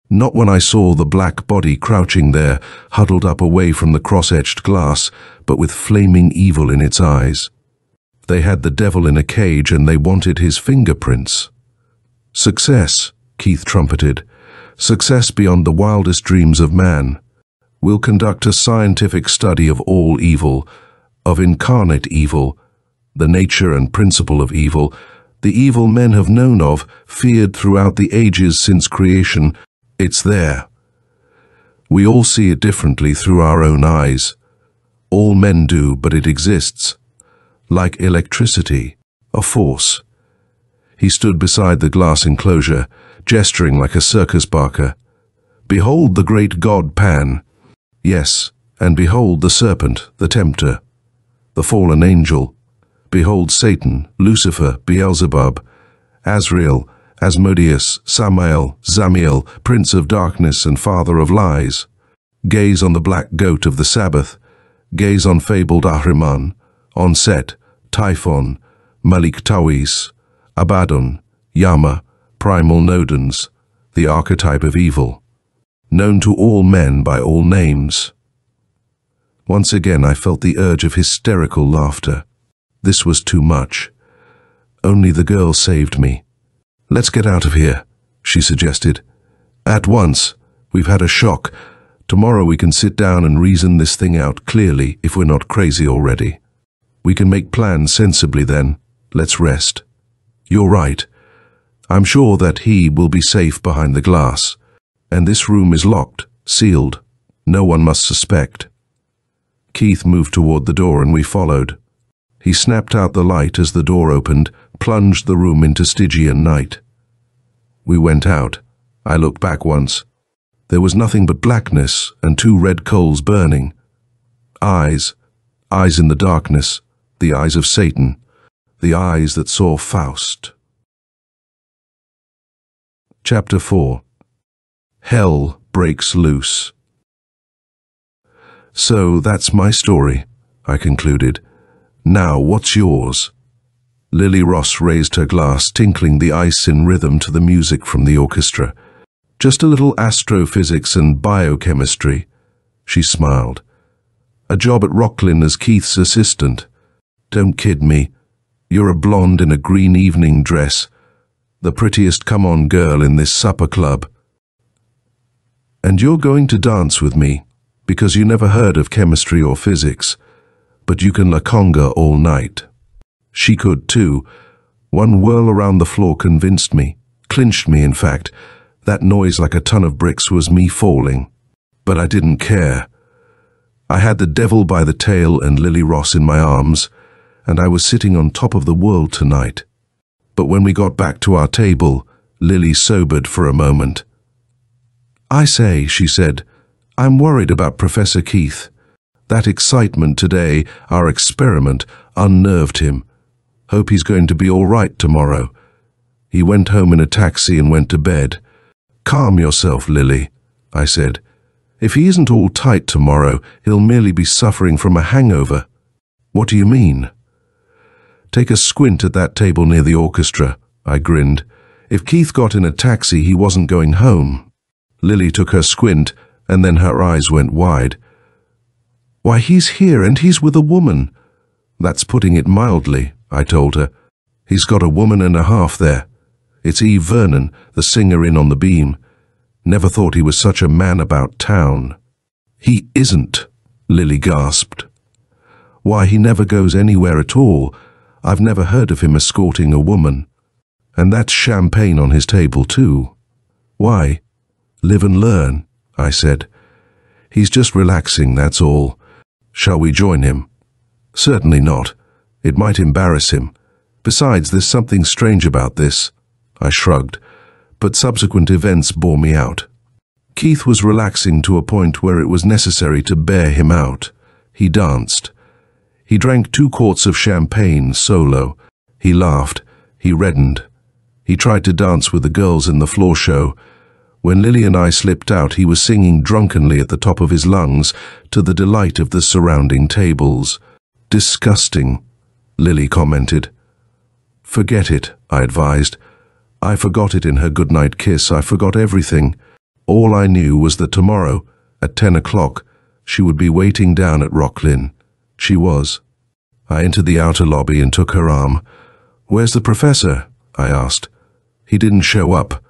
Not when I saw the black body crouching there, huddled up away from the cross-etched glass, but with flaming evil in its eyes. They had the devil in a cage and they wanted his fingerprints. Success, Keith trumpeted. Success beyond the wildest dreams of man. We'll conduct a scientific study of all evil, of incarnate evil, the nature and principle of evil, the evil men have known of, feared throughout the ages since creation. It's there. We all see it differently through our own eyes. All men do, but it exists. Like electricity, a force. He stood beside the glass enclosure, gesturing like a circus barker. Behold the great god Pan. Yes, and behold the serpent, the tempter, the fallen angel. Behold Satan, Lucifer, Beelzebub, Azrael, Asmodeus, Samael, Zamiel, Prince of Darkness and Father of Lies. Gaze on the black goat of the Sabbath. Gaze on fabled Ahriman, on Set, Typhon, Malik Tawis, Abaddon, Yama, primal Nodens, the archetype of evil, known to all men by all names. Once again I felt the urge of hysterical laughter. This was too much. Only the girl saved me. Let's get out of here, she suggested. At once. We've had a shock. Tomorrow we can sit down and reason this thing out clearly if we're not crazy already. We can make plans sensibly then. Let's rest. You're right. I'm sure that he will be safe behind the glass. And this room is locked, sealed. No one must suspect. Keith moved toward the door and we followed. He snapped out the light as the door opened, plunged the room into Stygian night. We went out. I looked back once. There was nothing but blackness and 2 red coals burning. Eyes in the darkness, the eyes of Satan, the eyes that saw Faust. Chapter 4. Hell breaks loose. So that's my story, I concluded. Now what's yours? Lily Ross raised her glass, tinkling the ice in rhythm to the music from the orchestra. Just a little astrophysics and biochemistry. She smiled. A job at Rocklin as Keith's assistant. Don't kid me. You're a blonde in a green evening dress. The prettiest come-on girl in this supper club. And you're going to dance with me, because you never heard of chemistry or physics. But you can la conga all night. She could too. One whirl around the floor convinced me, clinched me in fact. That noise like a ton of bricks was me falling. But I didn't care. I had the devil by the tail and Lily Ross in my arms, and I was sitting on top of the world tonight. But when we got back to our table, Lily sobered for a moment. I say, she said, I'm worried about Professor Keith. That excitement today, our experiment, unnerved him. Hope he's going to be all right tomorrow. He went home in a taxi and went to bed. Calm yourself, Lily, I said. If he isn't all tight tomorrow, he'll merely be suffering from a hangover. What do you mean? Take a squint at that table near the orchestra, I grinned. If Keith got in a taxi, he wasn't going home. Lily took her squint, and then her eyes went wide. Why, he's here and he's with a woman. That's putting it mildly, I told her. He's got a woman and a half there. It's Eve Vernon, the singer in on the beam. Never thought he was such a man about town. He isn't, Lily gasped. Why, he never goes anywhere at all. I've never heard of him escorting a woman. And that's champagne on his table too. Why? Live and learn, I said. He's just relaxing, that's all. Shall we join him? Certainly not. It might embarrass him. Besides, there's something strange about this. I shrugged, but subsequent events bore me out. Keith was relaxing to a point where it was necessary to bear him out. He danced. He drank 2 quarts of champagne solo. He laughed. He reddened. He tried to dance with the girls in the floor show. When Lily and I slipped out, he was singing drunkenly at the top of his lungs to the delight of the surrounding tables. Disgusting, Lily commented. Forget it, I advised. I forgot it in her goodnight kiss. I forgot everything. All I knew was that tomorrow, at 10 o'clock, she would be waiting down at Rocklin. She was. I entered the outer lobby and took her arm. Where's the professor? I asked. He didn't show up.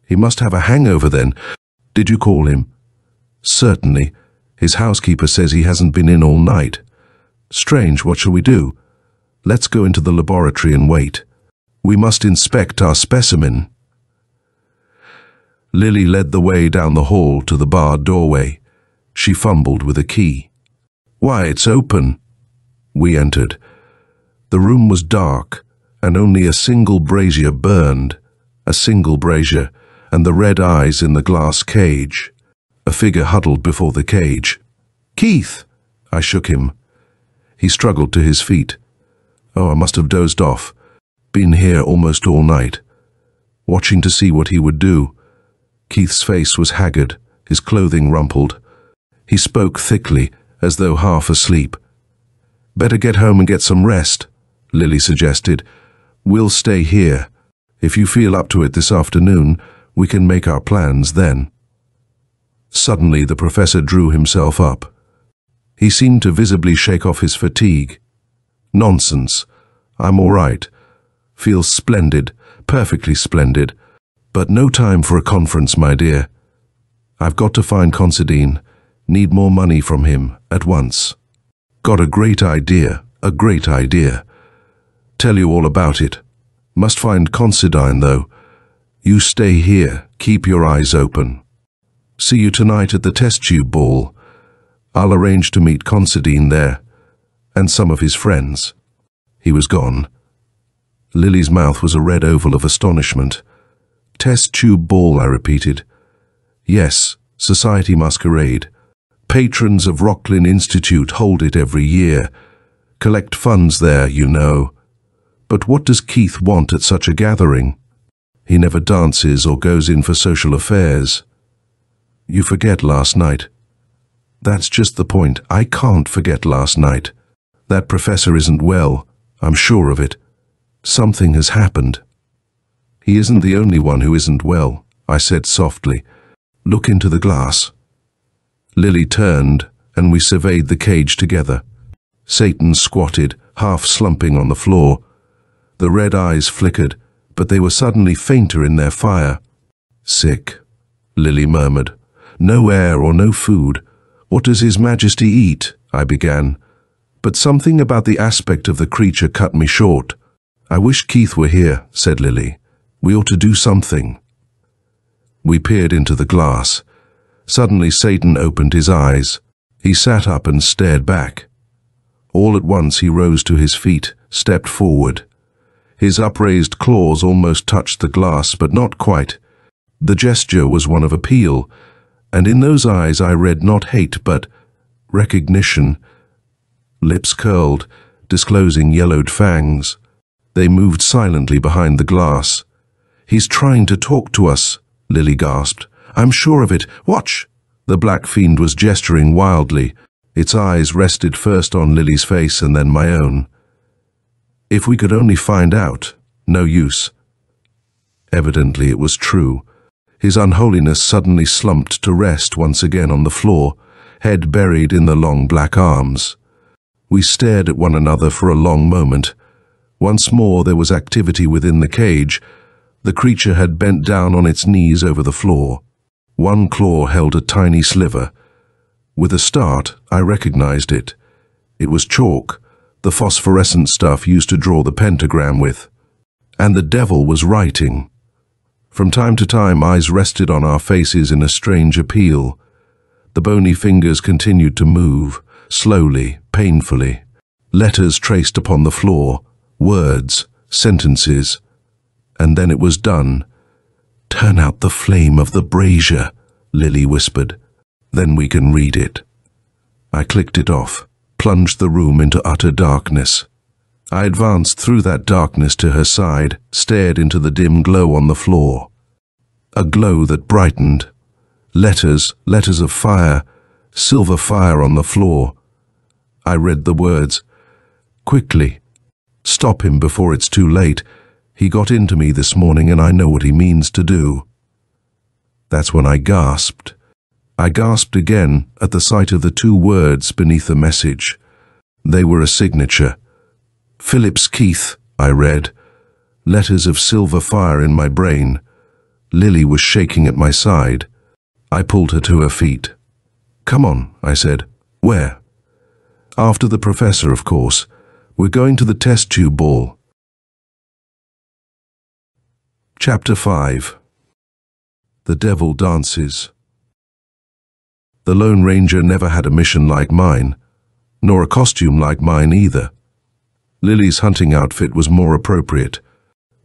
He must have a hangover then. Did you call him? Certainly. His housekeeper says he hasn't been in all night. Strange, what shall we do? Let's go into the laboratory and wait. We must inspect our specimen. Lily led the way down the hall to the barred doorway. She fumbled with a key. Why, it's open. We entered. The room was dark, and only a single brazier burned, a single brazier, and the red eyes in the glass cage. A figure huddled before the cage. "Keith!" I shook him. He struggled to his feet. Oh, I must have dozed off. Been here almost all night, watching to see what he would do. Keith's face was haggard, his clothing rumpled. He spoke thickly, as though half asleep. "Better get home and get some rest," Lily suggested. "We'll stay here. If you feel up to it this afternoon, we can make our plans then." Suddenly the professor drew himself up. He seemed to visibly shake off his fatigue. "Nonsense. I'm all right. Feel splendid, perfectly splendid. But no time for a conference, my dear. I've got to find Considine. Need more money from him, at once. Got a great idea, a great idea. Tell you all about it. Must find Considine, though. You stay here, keep your eyes open. See you tonight at the test tube ball. I'll arrange to meet Considine there, and some of his friends." He was gone. Lily's mouth was a red oval of astonishment. "Test tube ball," I repeated. "Yes, society masquerade. Patrons of Rocklin Institute hold it every year. Collect funds there, you know. But what does Keith want at such a gathering? He never dances or goes in for social affairs. You forget last night." "That's just the point. I can't forget last night. That professor isn't well. I'm sure of it. Something has happened." "He isn't the only one who isn't well," I said softly. "Look into the glass." Lily turned, and we surveyed the cage together. Satan squatted, half slumping on the floor. The red eyes flickered, but they were suddenly fainter in their fire. "Sick," Lily murmured. "No air or no food. What does His Majesty eat?" I began. But something about the aspect of the creature cut me short. "I wish Keith were here," said Lily. "We ought to do something." We peered into the glass. Suddenly Satan opened his eyes. He sat up and stared back. All at once he rose to his feet, stepped forward. His upraised claws almost touched the glass, but not quite. The gesture was one of appeal, and in those eyes I read not hate, but recognition. Lips curled, disclosing yellowed fangs. They moved silently behind the glass. "He's trying to talk to us," Lily gasped. "I'm sure of it. Watch!" The black fiend was gesturing wildly. Its eyes rested first on Lily's face and then my own. If we could only find out, no use. Evidently it was true. His unholiness suddenly slumped to rest once again on the floor, head buried in the long black arms. We stared at one another for a long moment. Once more there was activity within the cage. The creature had bent down on its knees over the floor. One claw held a tiny sliver. With a start, I recognized it. It was chalk, the phosphorescent stuff used to draw the pentagram with. And the devil was writing. From time to time, eyes rested on our faces in a strange appeal. The bony fingers continued to move, slowly, painfully. Letters traced upon the floor, words, sentences. And then it was done. "Turn out the flame of the brazier," Lily whispered. "Then we can read it." I clicked it off, plunged the room into utter darkness. I advanced through that darkness to her side, stared into the dim glow on the floor. A glow that brightened. Letters, letters of fire, silver fire on the floor. I read the words. "Quickly. Stop him before it's too late. He got into me this morning and I know what he means to do." That's when I gasped. I gasped again at the sight of the two words beneath the message. They were a signature. "Phillips Keith," I read. Letters of silver fire in my brain. Lily was shaking at my side. I pulled her to her feet. "Come on," I said. "Where?" "After the professor, of course. We're going to the test tube ball." Chapter 5. The Devil Dances. The Lone Ranger never had a mission like mine. nor a costume like mine either. Lily's hunting outfit was more appropriate.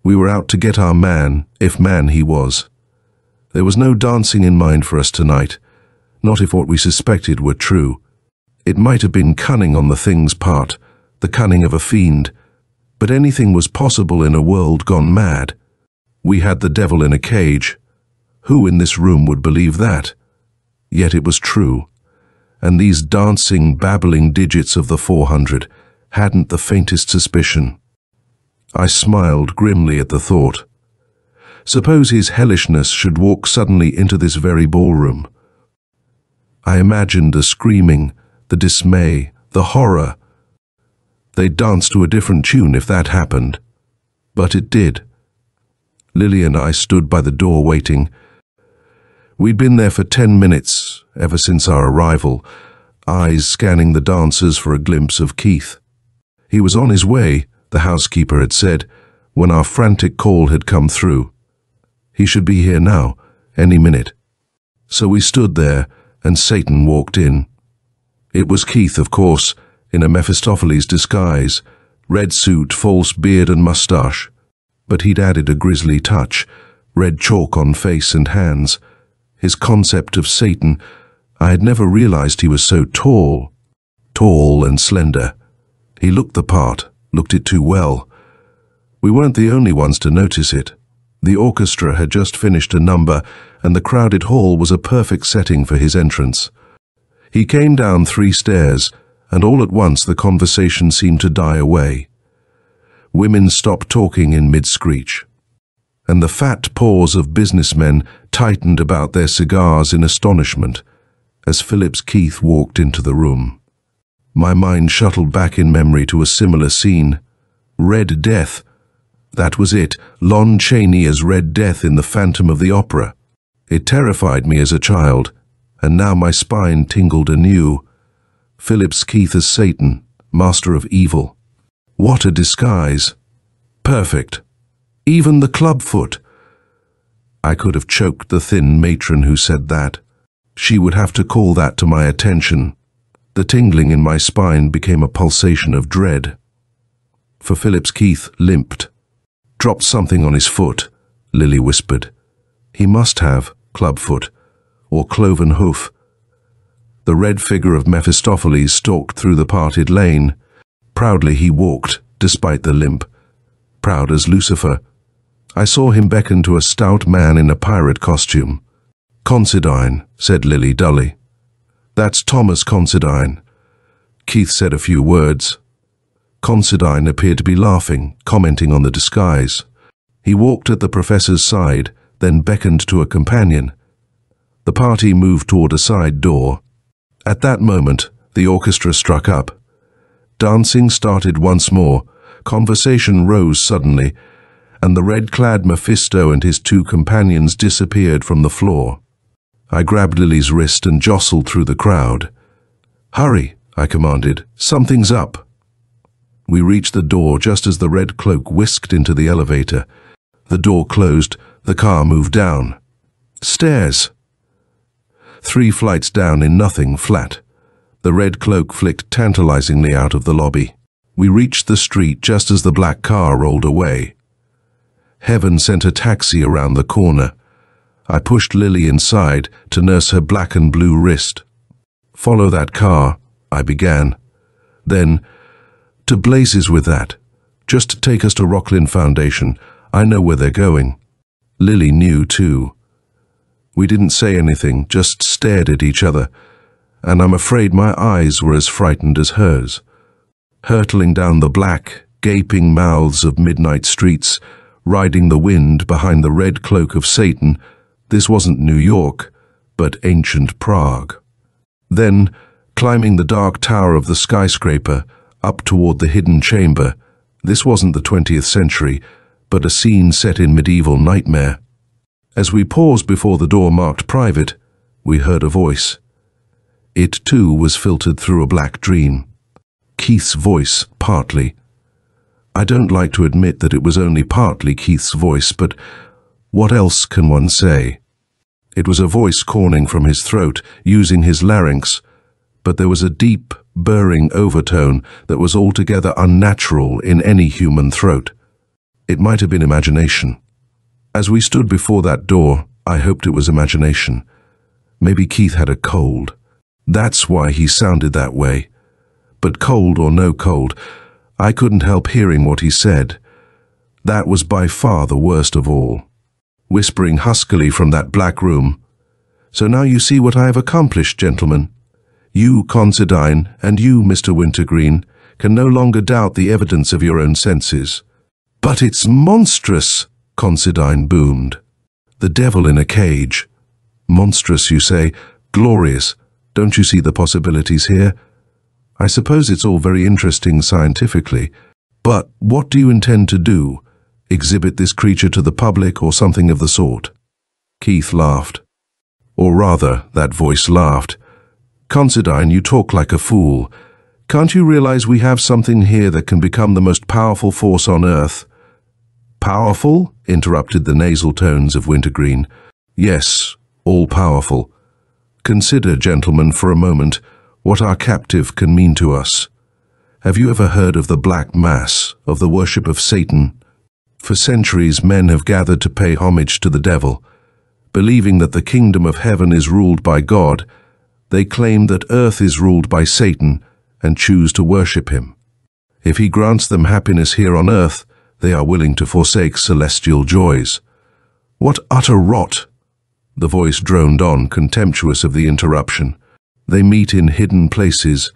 We were out to get our man, if man he was. There was no dancing in mind for us tonight, not if what we suspected were true. It might have been cunning on the thing's part, the cunning of a fiend, but anything was possible in a world gone mad. We had the devil in a cage. Who in this room would believe that? Yet it was true, and these dancing, babbling digits of the 400 hadn't the faintest suspicion. I smiled grimly at the thought. Suppose his hellishness should walk suddenly into this very ballroom. I imagined the screaming, the dismay, the horror. They'd dance to a different tune if that happened. But it did. Lily and I stood by the door waiting. We'd been there for 10 minutes, ever since our arrival, eyes scanning the dancers for a glimpse of Keith. He was on his way, the housekeeper had said, when our frantic call had come through. He should be here now, any minute. So we stood there, and Satan walked in. It was Keith, of course, in a Mephistopheles disguise, red suit, false beard and moustache. But he'd added a grisly touch, red chalk on face and hands. His concept of Satan, I had never realized he was so tall and slender. He looked the part, looked it too well. We weren't the only ones to notice it. The orchestra had just finished a number, and the crowded hall was a perfect setting for his entrance. He came down 3 stairs, and all at once the conversation seemed to die away. Women stopped talking in mid-screech, and the fat paws of businessmen tightened about their cigars in astonishment as Phillips Keith walked into the room. My mind shuttled back in memory to a similar scene. Red Death. That was it, Lon Chaney as Red Death in The Phantom of the Opera. It terrified me as a child, and now my spine tingled anew. Phillips Keith as Satan, master of evil. What a disguise. Perfect. Even the clubfoot. I could have choked the thin matron who said that. She would have to call that to my attention. The tingling in my spine became a pulsation of dread. For Phillips Keith limped. Dropped something on his foot, Lily whispered. He must have clubfoot, or cloven hoof. The red figure of Mephistopheles stalked through the parted lane. Proudly he walked, despite the limp. Proud as Lucifer. I saw him beckon to a stout man in a pirate costume. Considine, said Lily dully. That's Thomas Considine. Keith said a few words. Considine appeared to be laughing, commenting on the disguise. He walked at the professor's side, then beckoned to a companion. The party moved toward a side door. At that moment, the orchestra struck up. Dancing started once more, conversation rose suddenly, and the red-clad Mephisto and his 2 companions disappeared from the floor. I grabbed Lily's wrist and jostled through the crowd. Hurry, I commanded. Something's up. We reached the door just as the red cloak whisked into the elevator. The door closed, the car moved down. Stairs. 3 flights down in nothing, flat. The red cloak flicked tantalizingly out of the lobby. We reached the street just as the black car rolled away. Heaven sent a taxi around the corner. I pushed Lily inside to nurse her black and blue wrist. Follow that car, I began. Then, to blazes with that. Just take us to Rocklin Foundation. I know where they're going. Lily knew too. We didn't say anything, just stared at each other, and I'm afraid my eyes were as frightened as hers. Hurtling down the black, gaping mouths of midnight streets, riding the wind behind the red cloak of Satan, this wasn't New York, but ancient Prague. Then, climbing the dark tower of the skyscraper, up toward the hidden chamber, this wasn't the 20th century, but a scene set in medieval nightmare. As we paused before the door marked private, we heard a voice. It too was filtered through a black dream. Keith's voice, partly. I don't like to admit that it was only partly Keith's voice, but what else can one say? It was a voice corning from his throat, using his larynx, but there was a deep, burring overtone that was altogether unnatural in any human throat. It might have been imagination. As we stood before that door, I hoped it was imagination. Maybe Keith had a cold. That's why he sounded that way. But cold or no cold, I couldn't help hearing what he said. That was by far the worst of all. Whispering huskily from that black room, "So now you see what I have accomplished, gentlemen. You, Considine, and you, Mr. Wintergreen, can no longer doubt the evidence of your own senses." "But it's monstrous," Considine boomed. "The devil in a cage. Monstrous, you say? Glorious. Don't you see the possibilities here? I suppose it's all very interesting scientifically, but what do you intend to do? Exhibit this creature to the public or something of the sort?" Keith laughed. Or rather, that voice laughed. "Considine, you talk like a fool. Can't you realize we have something here that can become the most powerful force on Earth?" "Powerful?" interrupted the nasal tones of Wintergreen. "Yes, all-powerful. Consider, gentlemen, for a moment, what our captive can mean to us. Have you ever heard of the Black Mass, of the worship of Satan? For centuries, men have gathered to pay homage to the devil. Believing that the kingdom of heaven is ruled by God, they claim that earth is ruled by Satan and choose to worship him. If he grants them happiness here on earth, they are willing to forsake celestial joys." "What utter rot!" The voice droned on, contemptuous of the interruption. "They meet in hidden places,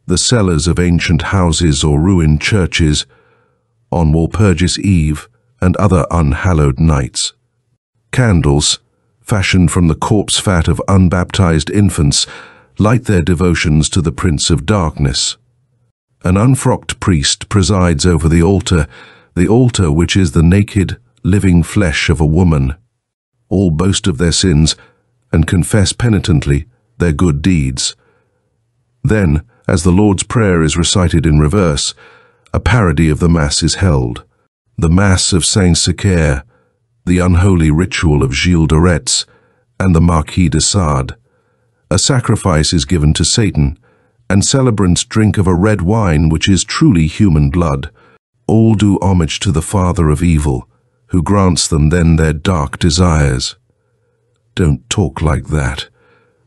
the cellars of ancient houses or ruined churches, on Walpurgis Eve and other unhallowed nights. Candles, fashioned from the corpse fat of unbaptized infants, light their devotions to the Prince of Darkness. An unfrocked priest presides over the altar which is the naked, living flesh of a woman. All boast of their sins and confess penitently their good deeds. Then, as the Lord's Prayer is recited in reverse, a parody of the Mass is held. The Mass of Saint Secaire, the unholy ritual of Gilles de Retz, and the Marquis de Sade. A sacrifice is given to Satan, and celebrants drink of a red wine which is truly human blood. All do homage to the Father of Evil, who grants them then their dark desires." "Don't talk like that,"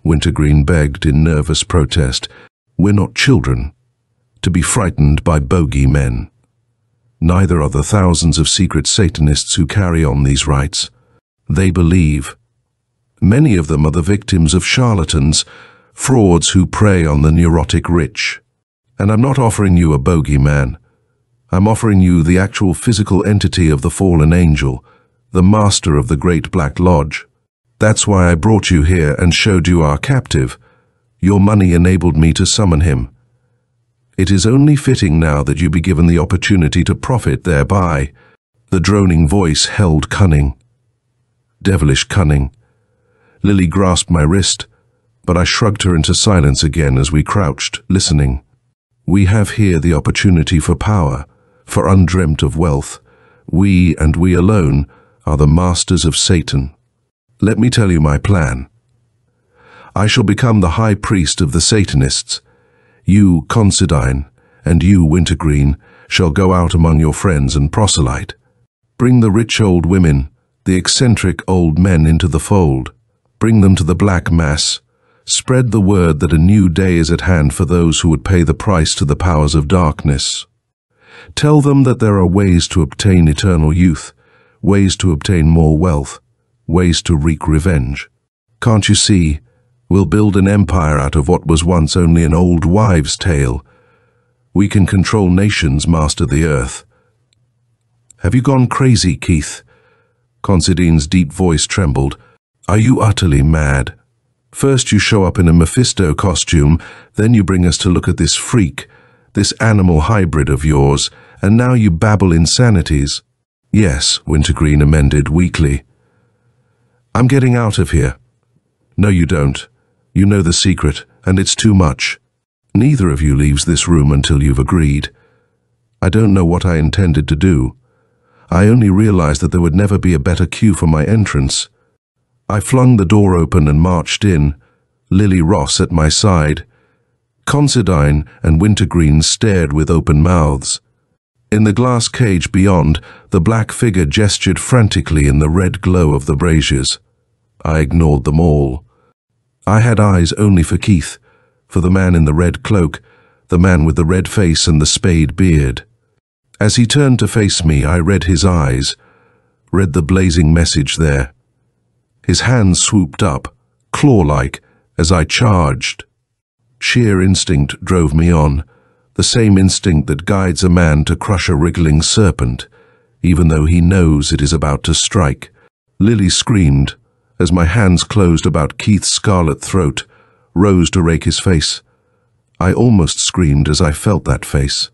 Wintergreen begged in nervous protest. "We're not children, to be frightened by bogey men. Neither are the thousands of secret Satanists who carry on these rites. They believe. Many of them are the victims of charlatans, frauds who prey on the neurotic rich. And I'm not offering you a bogeyman. I'm offering you the actual physical entity of the fallen angel, the master of the Great Black Lodge. That's why I brought you here and showed you our captive. Your money enabled me to summon him. It is only fitting now that you be given the opportunity to profit thereby." The droning voice held cunning. Devilish cunning. Lily grasped my wrist, but I shrugged her into silence again as we crouched, listening. "We have here the opportunity for power, for undreamt of wealth. We, and we alone, are the masters of Satan. Let me tell you my plan. I shall become the high priest of the Satanists. You, Considine, and you, Wintergreen, shall go out among your friends and proselyte. Bring the rich old women, the eccentric old men into the fold. Bring them to the Black Mass. Spread the word that a new day is at hand for those who would pay the price to the powers of darkness. Tell them that there are ways to obtain eternal youth, ways to obtain more wealth, ways to wreak revenge. Can't you see? We'll build an empire out of what was once only an old wives' tale. We can control nations, master the earth." "Have you gone crazy, Keith?" Considine's deep voice trembled. "Are you utterly mad? First you show up in a Mephisto costume, then you bring us to look at this freak, this animal hybrid of yours, and now you babble insanities." "Yes," Wintergreen amended weakly. "I'm getting out of here." "No, you don't. You know the secret, and it's too much. Neither of you leaves this room until you've agreed. I don't know what I intended to do. I only realized that there would never be a better cue for my entrance. I flung the door open and marched in, Lily Ross at my side. Considine and Wintergreen stared with open mouths. In the glass cage beyond, the black figure gestured frantically in the red glow of the braziers. I ignored them all. I had eyes only for Keith, for the man in the red cloak, the man with the red face and the spade beard. As he turned to face me, I read his eyes, read the blazing message there. His hands swooped up, claw-like, as I charged. Sheer instinct drove me on, the same instinct that guides a man to crush a wriggling serpent, even though he knows it is about to strike. Lily screamed, as my hands closed about Keith's scarlet throat, rose to rake his face. I almost screamed as I felt that face.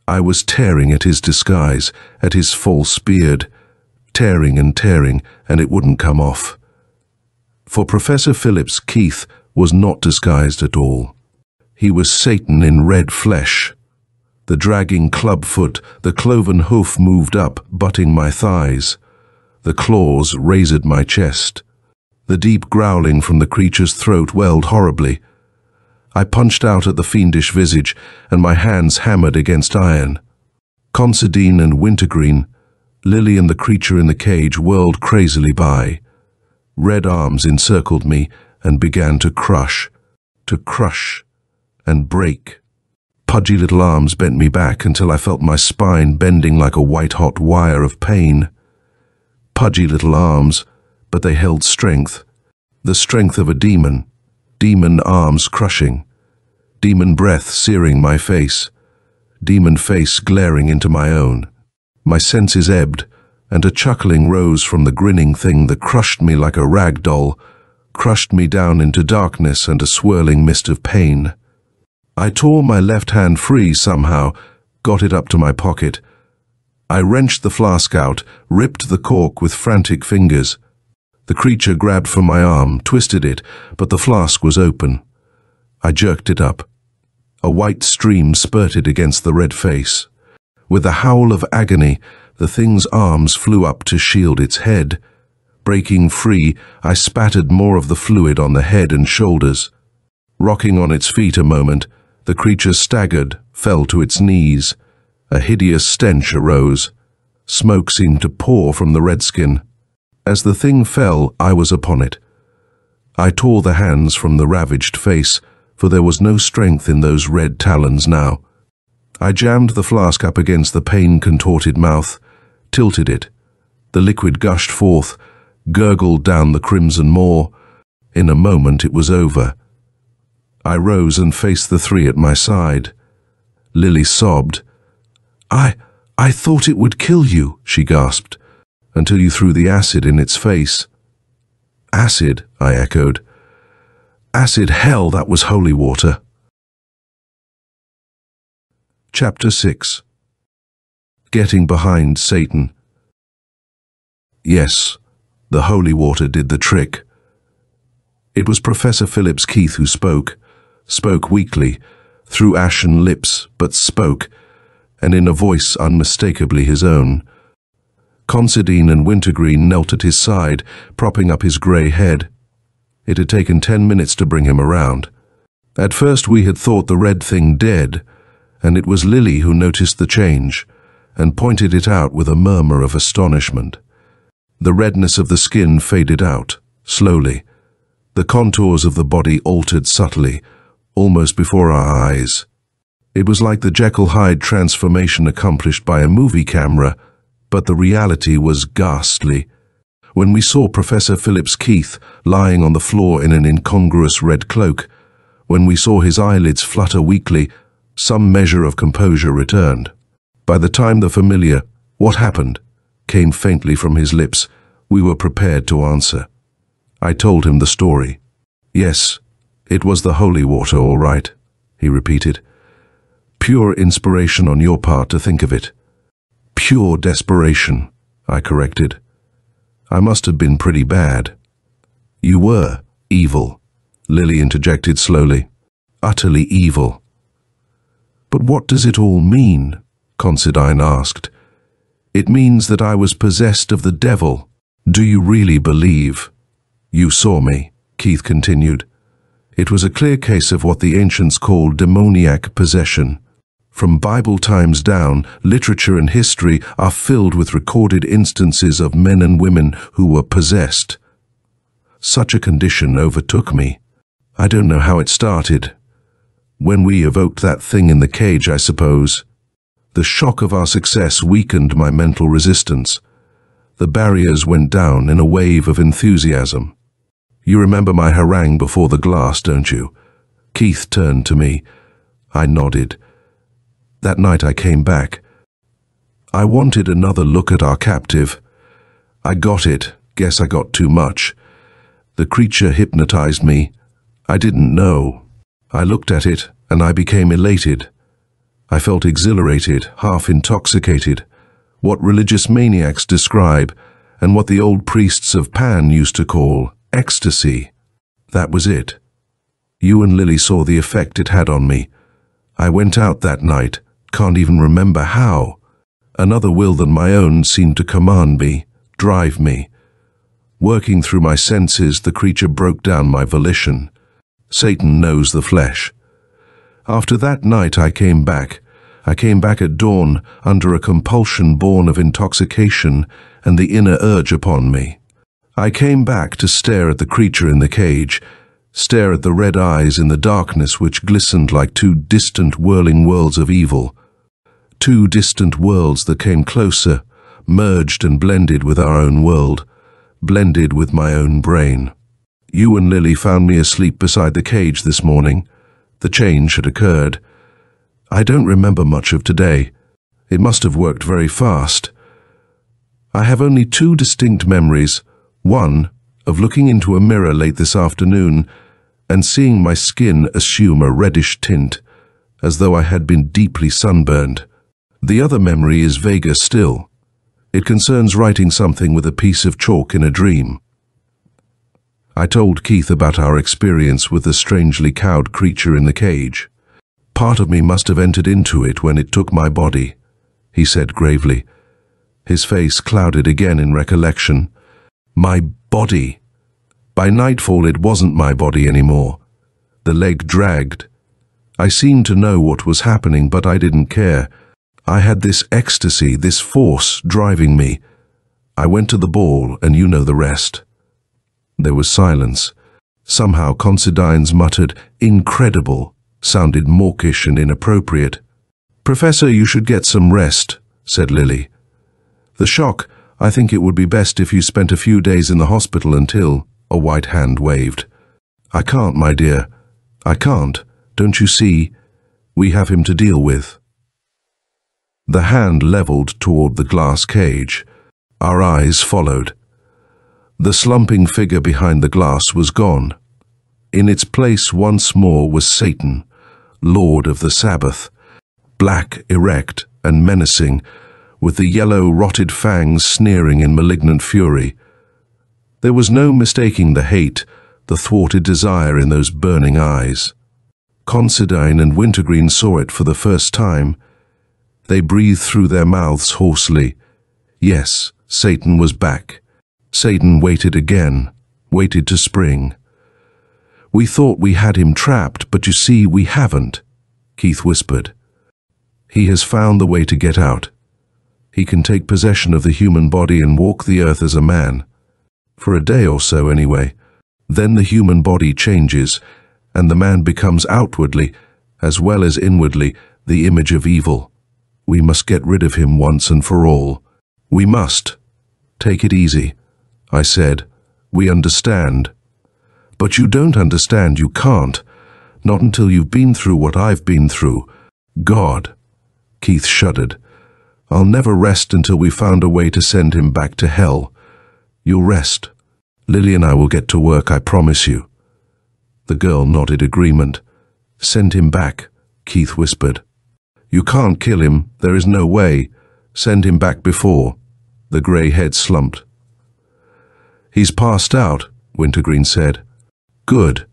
I was tearing at his disguise, at his false beard, tearing, and it wouldn't come off. For Professor Phillips, Keith was not disguised at all. He was Satan in red flesh. The dragging club foot, the cloven hoof moved up, butting my thighs. The claws razored my chest. The deep growling from the creature's throat welled horribly. I punched out at the fiendish visage, and my hands hammered against iron. Considine and Wintergreen, Lily and the creature in the cage whirled crazily by. Red arms encircled me and began to crush and break. Pudgy little arms bent me back until I felt my spine bending like a white-hot wire of pain. Pudgy little arms, but they held strength. The strength of a demon. Demon arms crushing. Demon breath searing my face. Demon face glaring into my own. My senses ebbed, and a chuckling rose from the grinning thing that crushed me like a rag doll, crushed me down into darkness and a swirling mist of pain. I tore my left hand free somehow, got it up to my pocket. I wrenched the flask out, ripped the cork with frantic fingers. The creature grabbed for my arm, twisted it, but the flask was open. I jerked it up. A white stream spurted against the red face. With a howl of agony, the thing's arms flew up to shield its head. Breaking free, I spattered more of the fluid on the head and shoulders. Rocking on its feet a moment, the creature staggered, fell to its knees. A hideous stench arose. Smoke seemed to pour from the redskin. As the thing fell, I was upon it. I tore the hands from the ravaged face, for there was no strength in those red talons now. I jammed the flask up against the pain-contorted mouth, tilted it. The liquid gushed forth, gurgled down the crimson maw. In a moment it was over. I rose and faced the three at my side. Lily sobbed. I thought it would kill you," she gasped, "until you threw the acid in its face." "Acid," I echoed. "Acid, hell, that was holy water." Chapter 6. Getting behind Satan. Yes, the holy water did the trick. It was Professor Phillips Keith who spoke weakly, through ashen lips, but spoke, and in a voice unmistakably his own. Considine and Wintergreen knelt at his side, propping up his grey head. It had taken 10 minutes to bring him around. At first we had thought the red thing dead, and it was Lily who noticed the change, and pointed it out with a murmur of astonishment. The redness of the skin faded out, slowly. The contours of the body altered subtly, almost before our eyes. It was like the Jekyll-Hyde transformation accomplished by a movie camera, but the reality was ghastly. When we saw Professor Phillips Keith lying on the floor in an incongruous red cloak, when we saw his eyelids flutter weakly, some measure of composure returned. By the time the familiar, "What happened?" came faintly from his lips, we were prepared to answer. I told him the story. "Yes, it was the holy water, all right," he repeated. "Pure inspiration on your part to think of it." "Pure desperation," I corrected. "I must have been pretty bad." "You were evil," Lily interjected slowly. "Utterly evil." "But what does it all mean?" Considine asked. "It means that I was possessed of the devil. Do you really believe?" "You saw me," Keith continued. It was a clear case of what the ancients called demoniac possession. From Bible times down, literature and history are filled with recorded instances of men and women who were possessed. Such a condition overtook me. I don't know how it started. When we evoked that thing in the cage, I suppose. The shock of our success weakened my mental resistance. The barriers went down in a wave of enthusiasm. You remember my harangue before the glass, don't you? Keith turned to me. I nodded. That night I came back. I wanted another look at our captive. I got it. Guess I got too much. The creature hypnotized me. I didn't know. I looked at it, and I became elated. I felt exhilarated, half intoxicated, what religious maniacs describe, and what the old priests of Pan used to call ecstasy. That was it. You and Lily saw the effect it had on me. I went out that night, can't even remember how. Another will than my own seemed to command me, drive me. Working through my senses, the creature broke down my volition. Satan knows the flesh. After that night I came back. I came back at dawn under a compulsion born of intoxication and the inner urge upon me. I came back to stare at the creature in the cage, stare at the red eyes in the darkness which glistened like two distant whirling worlds of evil. Two distant worlds that came closer, merged and blended with our own world, blended with my own brain. You and Lily found me asleep beside the cage this morning. The change had occurred. I don't remember much of today. It must have worked very fast. I have only two distinct memories. One, of looking into a mirror late this afternoon and seeing my skin assume a reddish tint, as though I had been deeply sunburned. The other memory is vaguer still. It concerns writing something with a piece of chalk in a dream. I told Keith about our experience with the strangely cowed creature in the cage. Part of me must have entered into it when it took my body, he said gravely. His face clouded again in recollection. My body. By nightfall it wasn't my body anymore. The leg dragged. I seemed to know what was happening, but I didn't care. I had this ecstasy, this force driving me. I went to the ball, and you know the rest. There was silence. Somehow Considine's muttered, "Incredible," sounded mawkish and inappropriate. "Professor, you should get some rest," said Lily. "The shock, I think it would be best if you spent a few days in the hospital until—" a white hand waved. "I can't, my dear. I can't. Don't you see? We have him to deal with." The hand leveled toward the glass cage. Our eyes followed. The slumping figure behind the glass was gone. In its place once more was Satan, Lord of the Sabbath, black, erect, and menacing, with the yellow, rotted fangs sneering in malignant fury. There was no mistaking the hate, the thwarted desire in those burning eyes. Considine and Wintergreen saw it for the first time. They breathed through their mouths hoarsely. Yes, Satan was back. Satan waited again, waited to spring. "We thought we had him trapped, but you see, we haven't," Keith whispered. "He has found the way to get out. He can take possession of the human body and walk the earth as a man. For a day or so, anyway. Then the human body changes, and the man becomes outwardly, as well as inwardly, the image of evil. We must get rid of him once and for all. We must. Take it easy," I said. "We understand." "But you don't understand, you can't. Not until you've been through what I've been through. God." Keith shuddered. "I'll never rest until we've found a way to send him back to hell. You'll rest. Lily and I will get to work, I promise you." The girl nodded agreement. "Send him back," Keith whispered. "You can't kill him. There is no way. Send him back before." The grey head slumped. "He's passed out," Wintergreen said. "Good.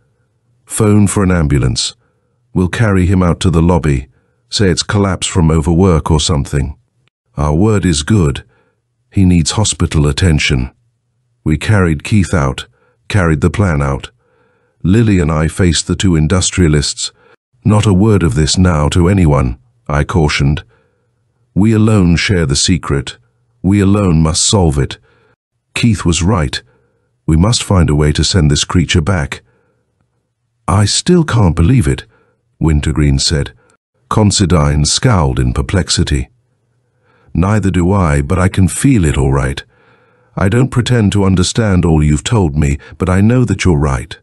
Phone for an ambulance. We'll carry him out to the lobby. Say it's collapse from overwork or something. Our word is good. He needs hospital attention." We carried Keith out, carried the plan out. Lily and I faced the two industrialists. Not a word of this now to anyone, I cautioned. We alone share the secret. We alone must solve it. Keith was right. We must find a way to send this creature back. I still can't believe it, Wintergreen said. Considine scowled in perplexity. Neither do I, but I can feel it all right. I don't pretend to understand all you've told me, but I know that you're right.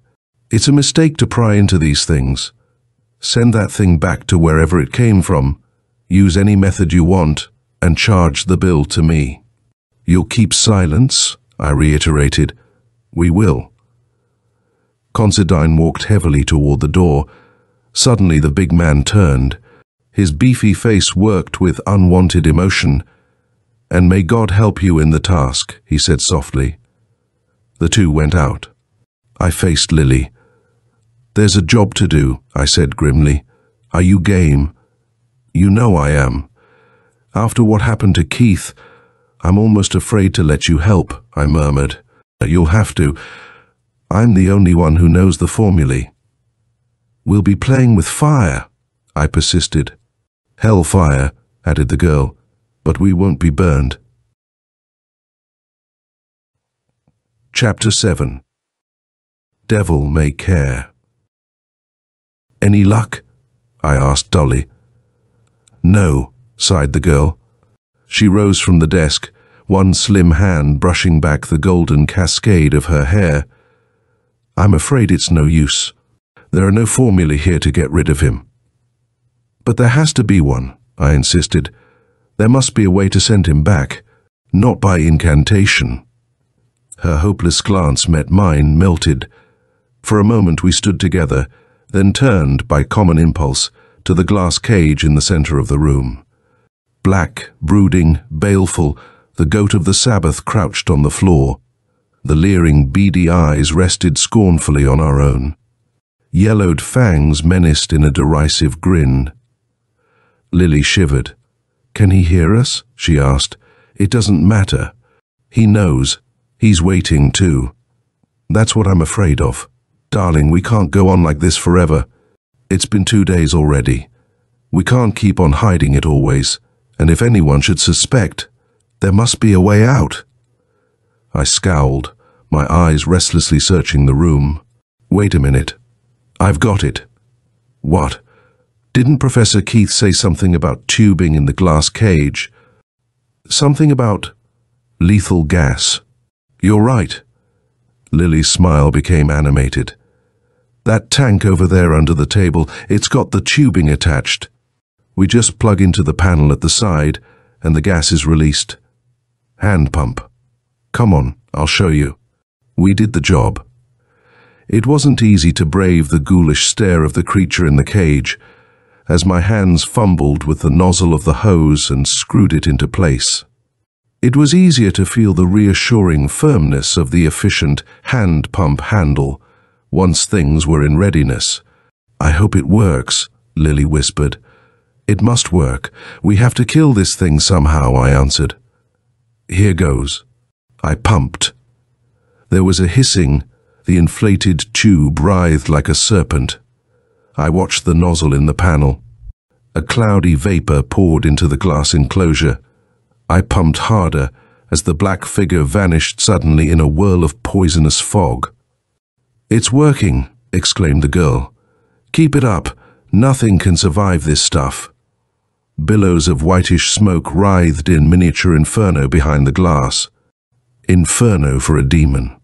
It's a mistake to pry into these things. Send that thing back to wherever it came from. Use any method you want, and charge the bill to me. You'll keep silence, I reiterated. We will. Considine walked heavily toward the door. Suddenly the big man turned. His beefy face worked with unwanted emotion. And may God help you in the task, he said softly. The two went out. I faced Lily. There's a job to do, I said grimly. Are you game? You know I am. After what happened to Keith, I'm almost afraid to let you help, I murmured. You'll have to. I'm the only one who knows the formulae. We'll be playing with fire, I persisted. Hellfire, added the girl, but we won't be burned. Chapter 7. Devil May Care. Any luck? I asked dully. No, sighed the girl. She rose from the desk, one slim hand brushing back the golden cascade of her hair. I'm afraid it's no use. There are no formulae here to get rid of him. But there has to be one, I insisted. There must be a way to send him back, not by incantation. Her hopeless glance met mine, melted. For a moment we stood together, then turned, by common impulse, to the glass cage in the center of the room. Black, brooding, baleful, the goat of the Sabbath crouched on the floor. The leering, beady eyes rested scornfully on our own. Yellowed fangs menaced in a derisive grin. Lily shivered. Can he hear us? She asked. It doesn't matter. He knows. He's waiting too. That's what I'm afraid of. Darling, we can't go on like this forever. It's been 2 days already. We can't keep on hiding it always, and if anyone should suspect, there must be a way out. I scowled, my eyes restlessly searching the room. Wait a minute. I've got it. What? Didn't Professor Keith say something about tubing in the glass cage? Something about lethal gas. You're right. Lily's smile became animated. That tank over there under the table, it's got the tubing attached. We just plug into the panel at the side, and the gas is released. Hand pump. Come on, I'll show you. We did the job. It wasn't easy to brave the ghoulish stare of the creature in the cage, as my hands fumbled with the nozzle of the hose and screwed it into place. It was easier to feel the reassuring firmness of the efficient hand pump handle once things were in readiness. I hope it works, Lily whispered. It must work. We have to kill this thing somehow, I answered. Here goes. I pumped. There was a hissing. The inflated tube writhed like a serpent. I watched the nozzle in the panel. A cloudy vapor poured into the glass enclosure. I pumped harder as the black figure vanished suddenly in a whirl of poisonous fog. It's working, exclaimed the girl. Keep it up. Nothing can survive this stuff. Billows of whitish smoke writhed in miniature inferno behind the glass. Inferno for a demon.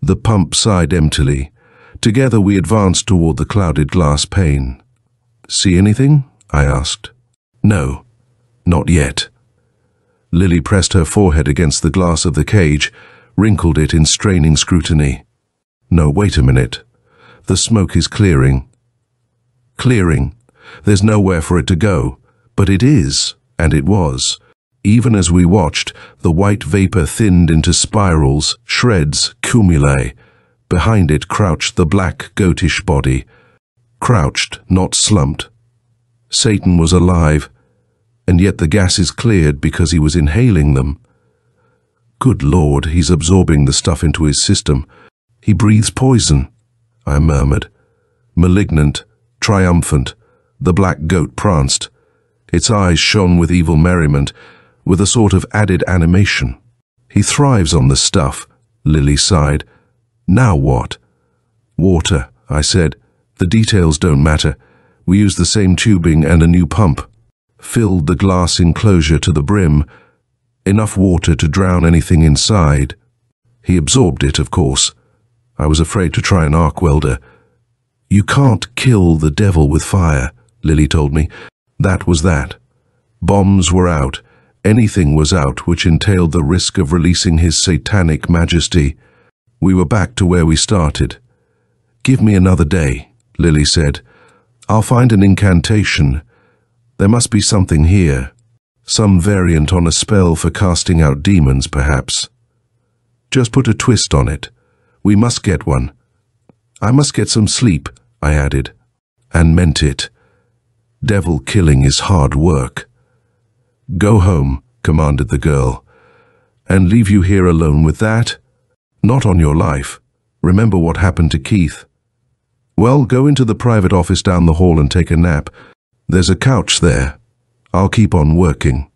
The pump sighed emptily. Together we advanced toward the clouded glass pane. See anything? I asked. No, not yet. Lily pressed her forehead against the glass of the cage, wrinkled it in straining scrutiny. No, wait a minute. The smoke is clearing. Clearing. There's nowhere for it to go. But it is, and it was. Even as we watched, the white vapor thinned into spirals, shreds, cumuli. Behind it crouched the black, goatish body. Crouched, not slumped. Satan was alive, and yet the gases cleared because he was inhaling them. Good Lord, he's absorbing the stuff into his system. He breathes poison, I murmured. Malignant, triumphant, the black goat pranced. Its eyes shone with evil merriment, with a sort of added animation. He thrives on the stuff, Lily sighed. Now what? Water, I said. The details don't matter. We used the same tubing and a new pump. Filled the glass enclosure to the brim. Enough water to drown anything inside. He absorbed it, of course. I was afraid to try an arc welder. You can't kill the devil with fire, Lily told me. That was that. Bombs were out. Anything was out which entailed the risk of releasing his satanic majesty. We were back to where we started. Give me another day, Lily said. I'll find an incantation. There must be something here. Some variant on a spell for casting out demons, perhaps. Just put a twist on it. We must get one. I must get some sleep, I added, and meant it. Devil killing is hard work. Go home, commanded the girl. And leave you here alone with that? Not on your life. Remember what happened to Keith. Well, go into the private office down the hall and take a nap. There's a couch there. I'll keep on working.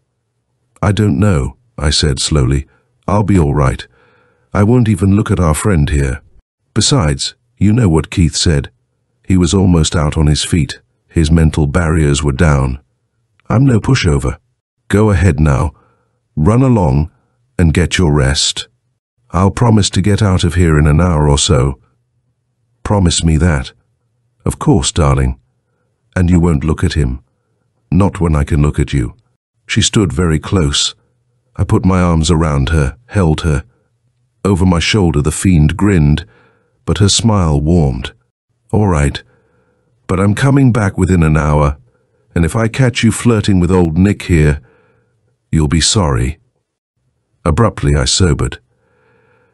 I don't know, I said slowly. I'll be all right. I won't even look at our friend here. Besides, you know what Keith said. He was almost out on his feet. His mental barriers were down. I'm no pushover. Go ahead now. Run along and get your rest. I'll promise to get out of here in an hour or so. Promise me that. Of course, darling. And you won't look at him. Not when I can look at you. She stood very close. I put my arms around her, held her. Over my shoulder the fiend grinned, but her smile warmed. All right, but I'm coming back within an hour, and if I catch you flirting with old Nick here, you'll be sorry. Abruptly I sobered.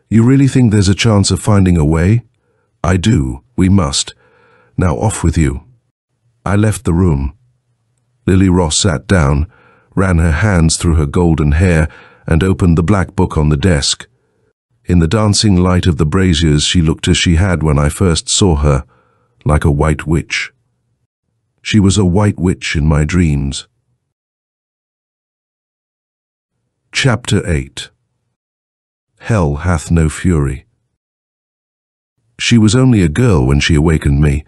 You really think there's a chance of finding a way? I do. We must. Now off with you. I left the room. Lily Ross sat down, ran her hands through her golden hair, and opened the black book on the desk. In the dancing light of the braziers she looked as she had when I first saw her, like a white witch. She was a white witch in my dreams. Chapter 8. Hell hath no fury. She was only a girl when she awakened me.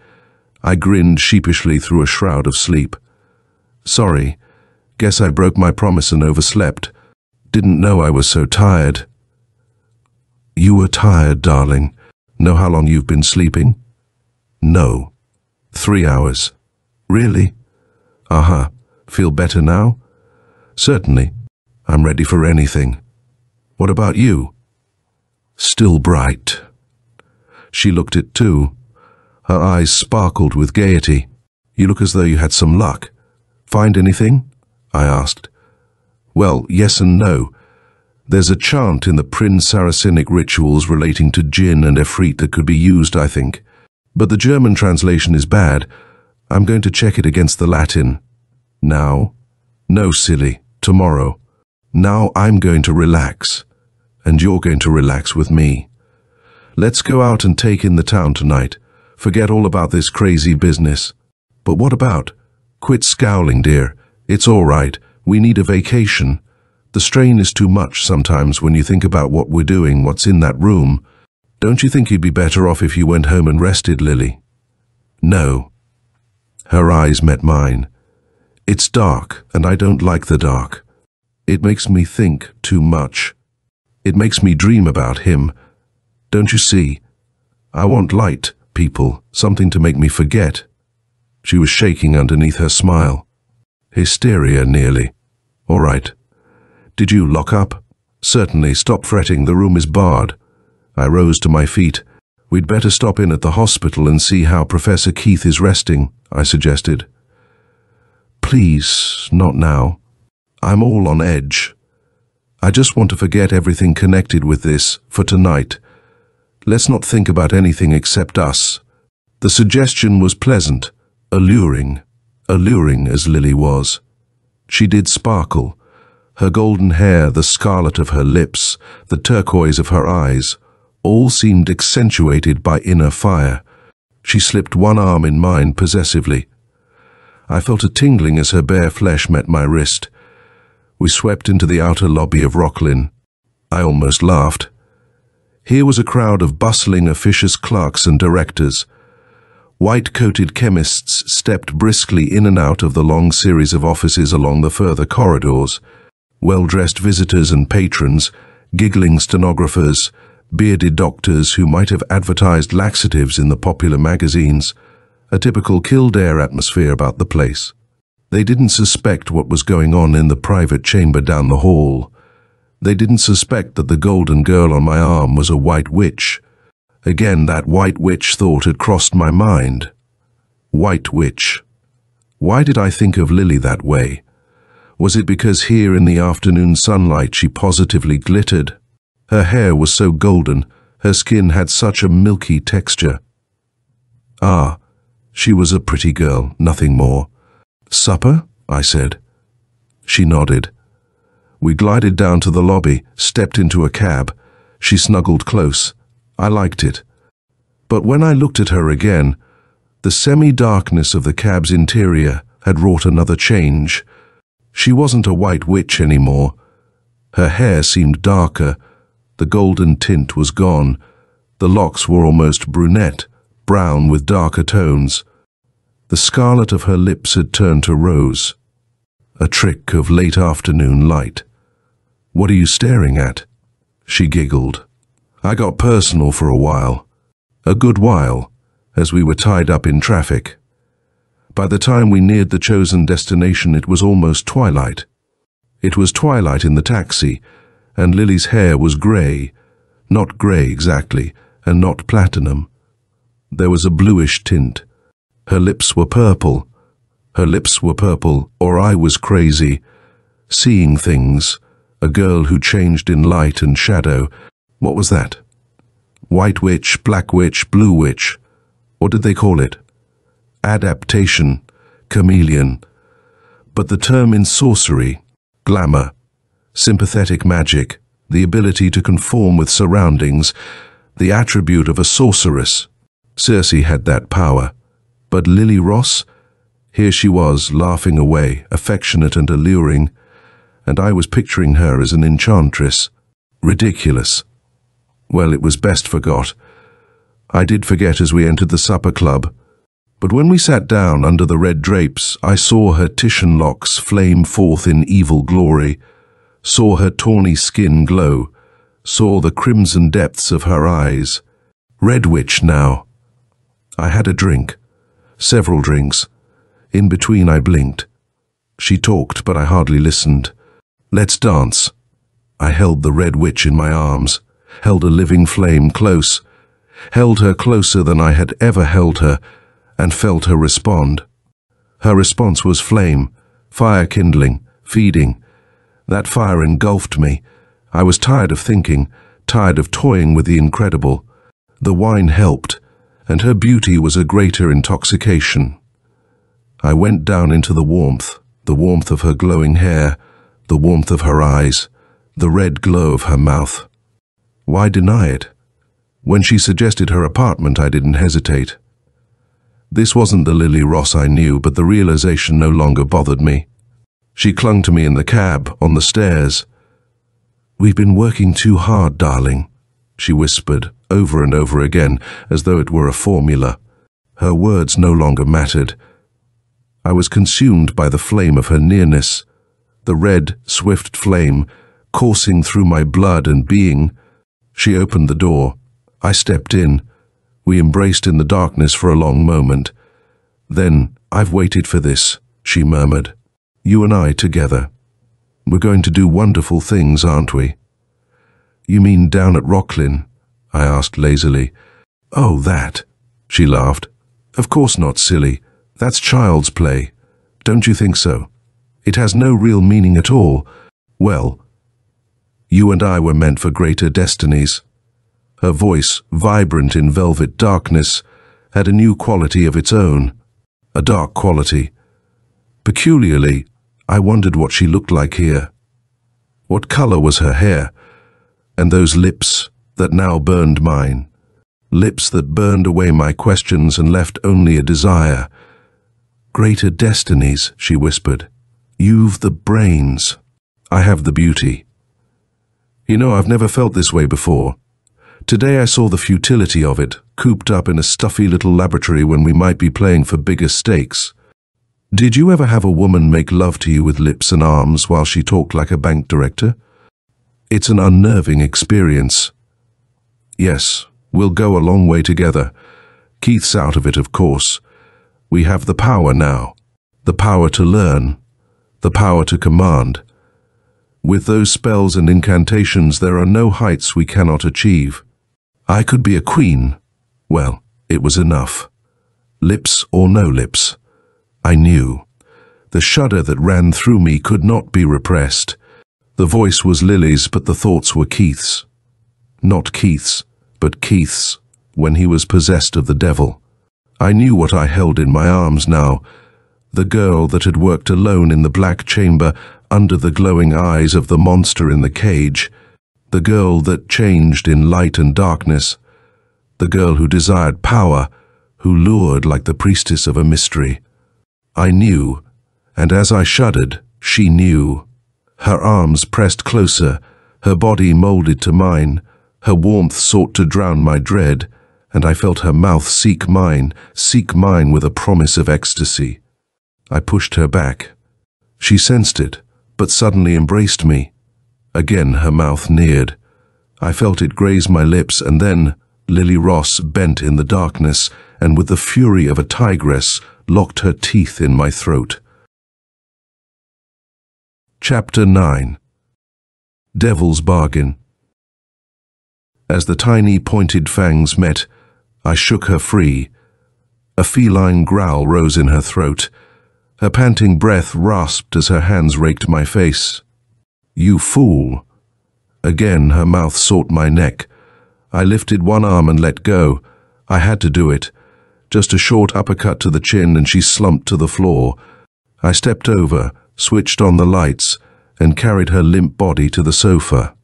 I grinned sheepishly through a shroud of sleep. Sorry, guess I broke my promise and overslept. Didn't know I was so tired. You were tired, darling. Know how long you've been sleeping? No. 3 hours. Really? Uh-huh. Feel better now? Certainly. I'm ready for anything. What about you? Still bright. She looked it too. Her eyes sparkled with gaiety. You look as though you had some luck. Find anything? I asked. Well, yes and no. There's a chant in the Prin-Saracenic rituals relating to jinn and efreet that could be used, I think. But the German translation is bad. I'm going to check it against the Latin. Now? No, silly. Tomorrow. Now I'm going to relax. And you're going to relax with me. Let's go out and take in the town tonight. Forget all about this crazy business. But what about? Quit scowling, dear. It's all right. We need a vacation. The strain is too much sometimes when you think about what we're doing, what's in that room. Don't you think you'd be better off if you went home and rested, Lily? No. Her eyes met mine. It's dark, and I don't like the dark. It makes me think too much. It makes me dream about him. Don't you see? I want light, people, something to make me forget. She was shaking underneath her smile. Hysteria, nearly. All right. Did you lock up? Certainly. Stop fretting. The room is barred. I rose to my feet. We'd better stop in at the hospital and see how Professor Keith is resting, I suggested. Please, not now. I'm all on edge. I just want to forget everything connected with this for tonight. Let's not think about anything except us. The suggestion was pleasant, alluring as Lily was. She did sparkle. Her golden hair, the scarlet of her lips, the turquoise of her eyes, All seemed accentuated by inner fire. She slipped one arm in mine possessively. I felt a tingling as her bare flesh met my wrist. We swept into the outer lobby of Rocklin. I almost laughed. Here was a crowd of bustling officious clerks and directors. White-coated chemists stepped briskly in and out of the long series of offices along the further corridors. Well-dressed visitors and patrons, giggling stenographers, bearded doctors who might have advertised laxatives in the popular magazines. A typical Kildare atmosphere about the place. They didn't suspect what was going on in the private chamber down the hall. They didn't suspect that the golden girl on my arm was a white witch. Again, that white witch thought had crossed my mind. White witch. Why did I think of Lily that way? Was it because here in the afternoon sunlight she positively glittered? Her hair was so golden, her skin had such a milky texture. Ah, she was a pretty girl, nothing more. "Supper?" I said. She nodded. We glided down to the lobby, stepped into a cab. She snuggled close. I liked it. But when I looked at her again, the semi-darkness of the cab's interior had wrought another change. She wasn't a white witch anymore. Her hair seemed darker. The golden tint was gone. The locks were almost brunette, brown with darker tones. The scarlet of her lips had turned to rose. A trick of late afternoon light. "What are you staring at?" She giggled. I got personal for a while. A good while, as we were tied up in traffic. By the time we neared the chosen destination, it was almost twilight. It was twilight in the taxi, and Lily's hair was grey. Not grey exactly, and not platinum. There was a bluish tint. Her lips were purple. Her lips were purple, or I was crazy. Seeing things. A girl who changed in light and shadow. What was that? White witch, black witch, blue witch. What did they call it? Adaptation, chameleon. But the term in sorcery, glamour, sympathetic magic, the ability to conform with surroundings, the attribute of a sorceress. Circe had that power. But Lily Ross? Here she was, laughing away, affectionate and alluring, and I was picturing her as an enchantress. Ridiculous. Well, it was best forgot. I did forget as we entered the supper club. But when we sat down under the red drapes, I saw her Titian locks flame forth in evil glory, saw her tawny skin glow, saw the crimson depths of her eyes. Red witch now. I had a drink. Several drinks. In between I blinked. She talked, but I hardly listened. "Let's dance." I held the red witch in my arms, held a living flame close, held her closer than I had ever held her, and felt her respond. Her response was flame, fire kindling, feeding. That fire engulfed me. I was tired of thinking, tired of toying with the incredible. The wine helped, and her beauty was a greater intoxication. I went down into the warmth of her glowing hair, the warmth of her eyes, the red glow of her mouth. Why deny it? When she suggested her apartment, I didn't hesitate. This wasn't the Lily Ross I knew, but the realization no longer bothered me. She clung to me in the cab, on the stairs. "We've been working too hard, darling," she whispered, over and over again, as though it were a formula. Her words no longer mattered. I was consumed by the flame of her nearness, the red, swift flame, coursing through my blood and being. She opened the door. I stepped in. We embraced in the darkness for a long moment. Then, "I've waited for this," she murmured. "You and I together. We're going to do wonderful things, aren't we?" "You mean down at Rocklin?" I asked lazily. "Oh, that," she laughed. "Of course not, silly. That's child's play. Don't you think so? It has no real meaning at all. Well, you and I were meant for greater destinies." Her voice, vibrant in velvet darkness, had a new quality of its own, a dark quality. Peculiarly, I wondered what she looked like here. What color was her hair? And those lips, that now burned mine. Lips that burned away my questions and left only a desire. "Greater destinies," she whispered. "You've the brains. I have the beauty." You know, I've never felt this way before. Today I saw the futility of it, cooped up in a stuffy little laboratory when we might be playing for bigger stakes. Did you ever have a woman make love to you with lips and arms while she talked like a bank director? It's an unnerving experience. Yes, we'll go a long way together. Keith's out of it, of course. We have the power now. The power to learn. The power to command. With those spells and incantations, there are no heights we cannot achieve. I could be a queen. Well, it was enough. Lips or no lips. I knew. The shudder that ran through me could not be repressed. The voice was Lily's, but the thoughts were Keith's. Not Keith's, but Keith's, when he was possessed of the devil. I knew what I held in my arms now. The girl that had worked alone in the black chamber under the glowing eyes of the monster in the cage. The girl that changed in light and darkness. The girl who desired power, who lured like the priestess of a mystery. I knew, and as I shuddered, she knew. Her arms pressed closer, her body molded to mine. Her warmth sought to drown my dread, and I felt her mouth seek mine with a promise of ecstasy. I pushed her back. She sensed it, but suddenly embraced me. Again her mouth neared. I felt it graze my lips, and then Lily Ross bent in the darkness, and with the fury of a tigress, locked her teeth in my throat. Chapter 9. Devil's Bargain. As the tiny pointed fangs met, I shook her free. A feline growl rose in her throat. Her panting breath rasped as her hands raked my face. "You fool!" Again her mouth sought my neck. I lifted one arm and let go. I had to do it. Just a short uppercut to the chin and she slumped to the floor. I stepped over, switched on the lights, and carried her limp body to the sofa.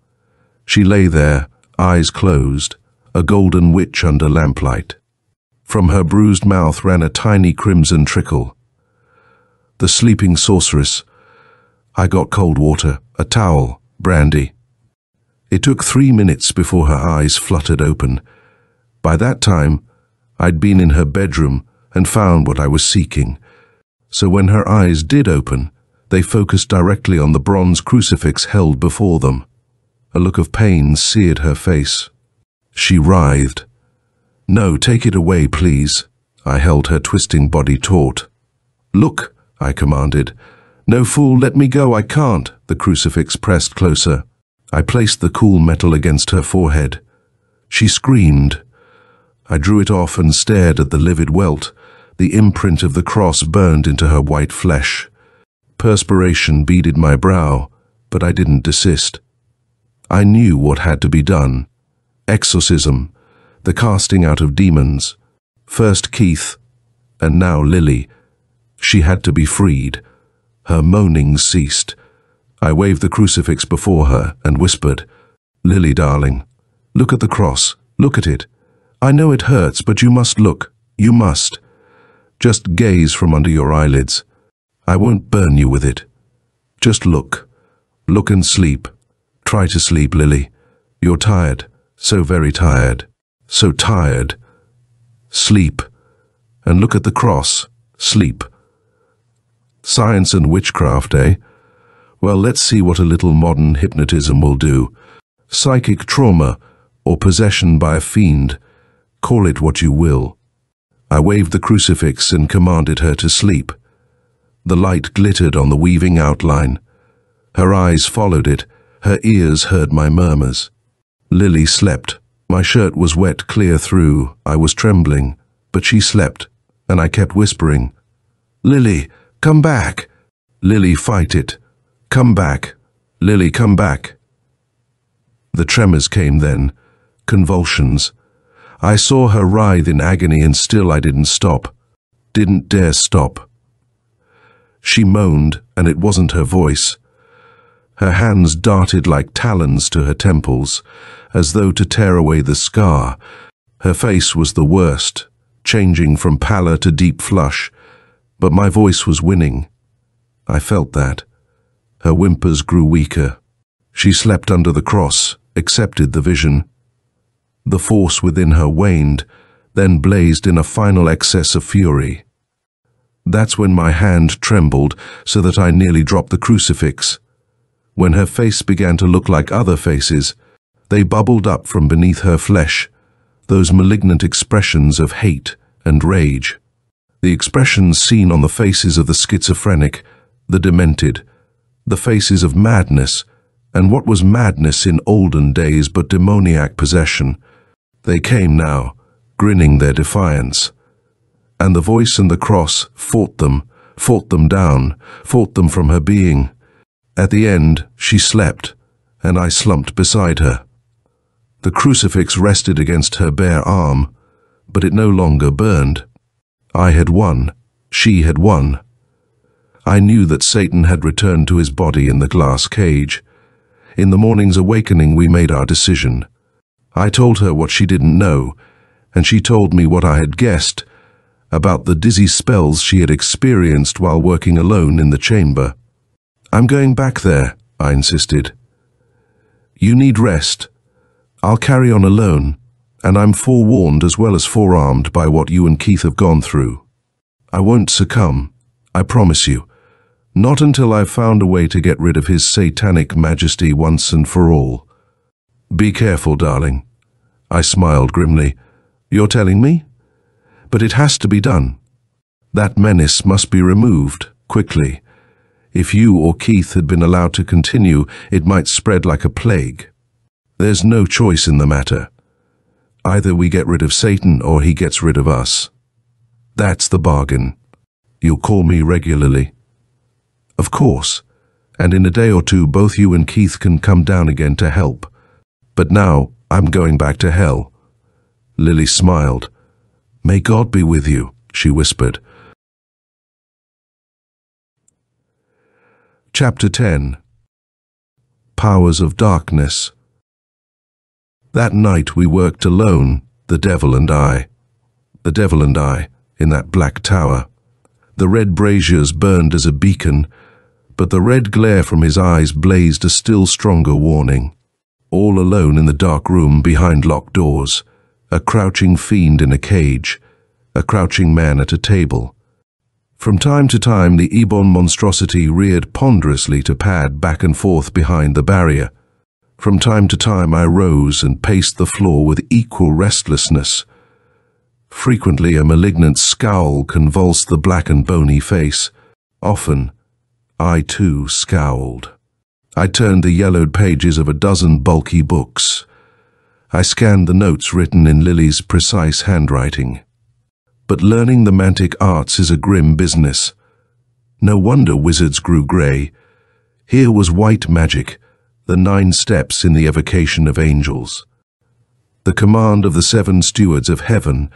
She lay there, eyes closed, a golden witch under lamplight. From her bruised mouth ran a tiny crimson trickle. The sleeping sorceress. I got cold water, a towel, brandy. It took 3 minutes before her eyes fluttered open. By that time, I'd been in her bedroom and found what I was seeking. So when her eyes did open, they focused directly on the bronze crucifix held before them. A look of pain seared her face. She writhed. "No, take it away, please." I held her twisting body taut. "Look," I commanded. "No, fool, let me go, I can't." The crucifix pressed closer. I placed the cool metal against her forehead. She screamed. I drew it off and stared at the livid welt. The imprint of the cross burned into her white flesh. Perspiration beaded my brow, but I didn't desist. I knew what had to be done. Exorcism, the casting out of demons. First Keith, and now Lily. She had to be freed. Her moanings ceased. I waved the crucifix before her and whispered, "Lily, darling, look at the cross. Look at it. I know it hurts, but you must look. You must. Just gaze from under your eyelids. I won't burn you with it. Just look. Look and sleep. Try to sleep, Lily. You're tired. So very tired. So tired. Sleep. And look at the cross. Sleep." Science and witchcraft, eh? Well, let's see what a little modern hypnotism will do. Psychic trauma, or possession by a fiend. Call it what you will. I waved the crucifix and commanded her to sleep. The light glittered on the weaving outline. Her eyes followed it. Her ears heard my murmurs. Lily slept. My shirt was wet clear through. I was trembling, but she slept, and I kept whispering, "Lily, come back. Lily, fight it. Come back. Lily, come back." The tremors came then, convulsions. I saw her writhe in agony, and still I didn't stop. Didn't dare stop. She moaned, and it wasn't her voice. Her hands darted like talons to her temples, as though to tear away the scar. Her face was the worst, changing from pallor to deep flush, but my voice was winning. I felt that. Her whimpers grew weaker. She slept under the cross, accepted the vision. The force within her waned, then blazed in a final excess of fury. That's when my hand trembled so that I nearly dropped the crucifix. When her face began to look like other faces, they bubbled up from beneath her flesh, those malignant expressions of hate and rage. The expressions seen on the faces of the schizophrenic, the demented, the faces of madness, and what was madness in olden days but demoniac possession. They came now, grinning their defiance. And the voice and the cross fought them down, fought them from her being. At the end, she slept, and I slumped beside her. The crucifix rested against her bare arm, but it no longer burned. I had won. She had won. I knew that Satan had returned to his body in the glass cage. In the morning's awakening, we made our decision. I told her what she didn't know, and she told me what I had guessed about the dizzy spells she had experienced while working alone in the chamber. "I'm going back there," I insisted. "You need rest. I'll carry on alone, and I'm forewarned as well as forearmed by what you and Keith have gone through. I won't succumb, I promise you. Not until I've found a way to get rid of his satanic majesty once and for all." "Be careful, darling." I smiled grimly. "You're telling me? But it has to be done. That menace must be removed, quickly. If you or Keith had been allowed to continue, it might spread like a plague. There's no choice in the matter. Either we get rid of Satan or he gets rid of us. That's the bargain. You'll call me regularly." "Of course, and in a day or two both you and Keith can come down again to help. But now I'm going back to hell." Lily smiled. "May God be with you," she whispered. Chapter 10. Powers of Darkness. That night we worked alone, the devil and I. The devil and I, in that black tower. The red braziers burned as a beacon, but the red glare from his eyes blazed a still stronger warning. All alone in the dark room behind locked doors, a crouching fiend in a cage, a crouching man at a table. From time to time the ebon monstrosity reared ponderously to pad back and forth behind the barrier. From time to time I rose and paced the floor with equal restlessness. Frequently a malignant scowl convulsed the black and bony face. Often, I too scowled. I turned the yellowed pages of a dozen bulky books. I scanned the notes written in Lily's precise handwriting. But learning the mantic arts is a grim business. No wonder wizards grew grey. Here was white magic, the 9 steps in the evocation of angels. The command of the 7 stewards of heaven,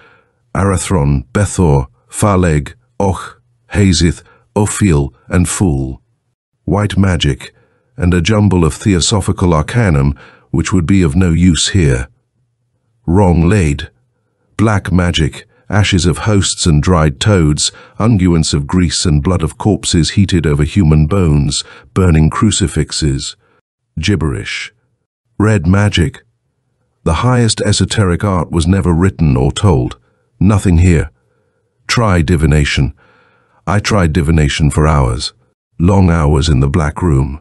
Arathron, Bethor, Phaleg, Och, Hazith, Ophiel, and Fool. White magic, and a jumble of theosophical arcanum which would be of no use here. Wrong laid. Black magic, ashes of hosts and dried toads, unguents of grease and blood of corpses heated over human bones, burning crucifixes. Gibberish. Red magic. The highest esoteric art was never written or told. Nothing here. Try divination. I tried divination for hours. Long hours in the black room.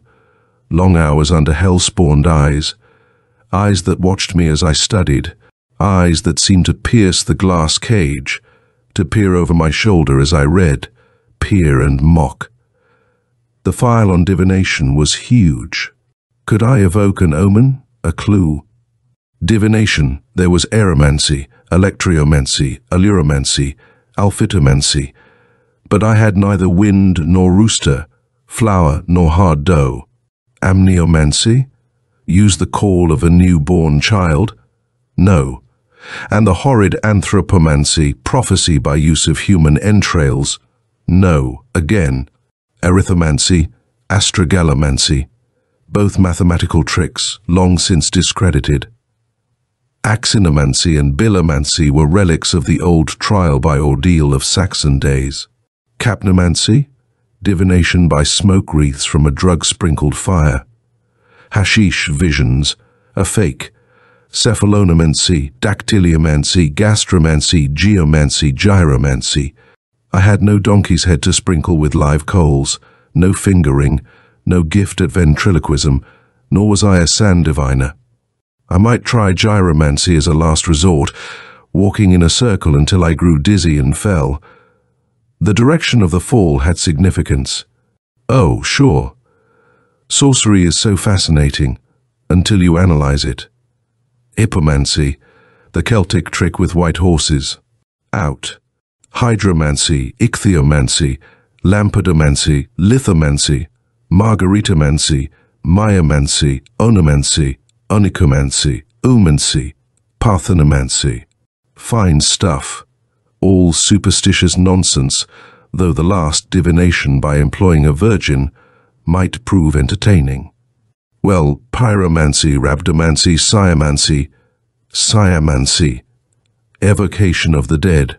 Long hours under hell-spawned eyes. Eyes that watched me as I studied. Eyes that seemed to pierce the glass cage, to peer over my shoulder as I read, peer and mock. The file on divination was huge. Could I evoke an omen, a clue? Divination, there was aeromancy, electriomancy, alluromancy, alphitomancy, but I had neither wind nor rooster, flour nor hard dough. Amniomancy? Use the call of a newborn child? No. And the horrid anthropomancy, prophecy by use of human entrails? No, again. Erythomancy, astragalomancy. both mathematical tricks long since discredited. Axinomancy and bilomancy were relics of the old trial by ordeal of Saxon days. Capnomancy, divination by smoke wreaths from a drug-sprinkled fire. Hashish visions, a fake. Cephalonomancy, dactyliomancy, gastromancy, geomancy, gyromancy. I had no donkey's head to sprinkle with live coals, no fingering, no gift at ventriloquism, nor was I a sand diviner. I might try gyromancy as a last resort, walking in a circle until I grew dizzy and fell. The direction of the fall had significance. Oh, sure. Sorcery is so fascinating, until you analyze it. Hippomancy, the Celtic trick with white horses. Out. Hydromancy, ichthyomancy, lampedomancy, lithomancy, margaritamancy, mayamancy, onomancy, onychomancy, oomancy, parthenomancy. Fine stuff. All superstitious nonsense, though the last, divination by employing a virgin, might prove entertaining. Well, pyromancy, rhabdomancy, sciomancy, evocation of the dead.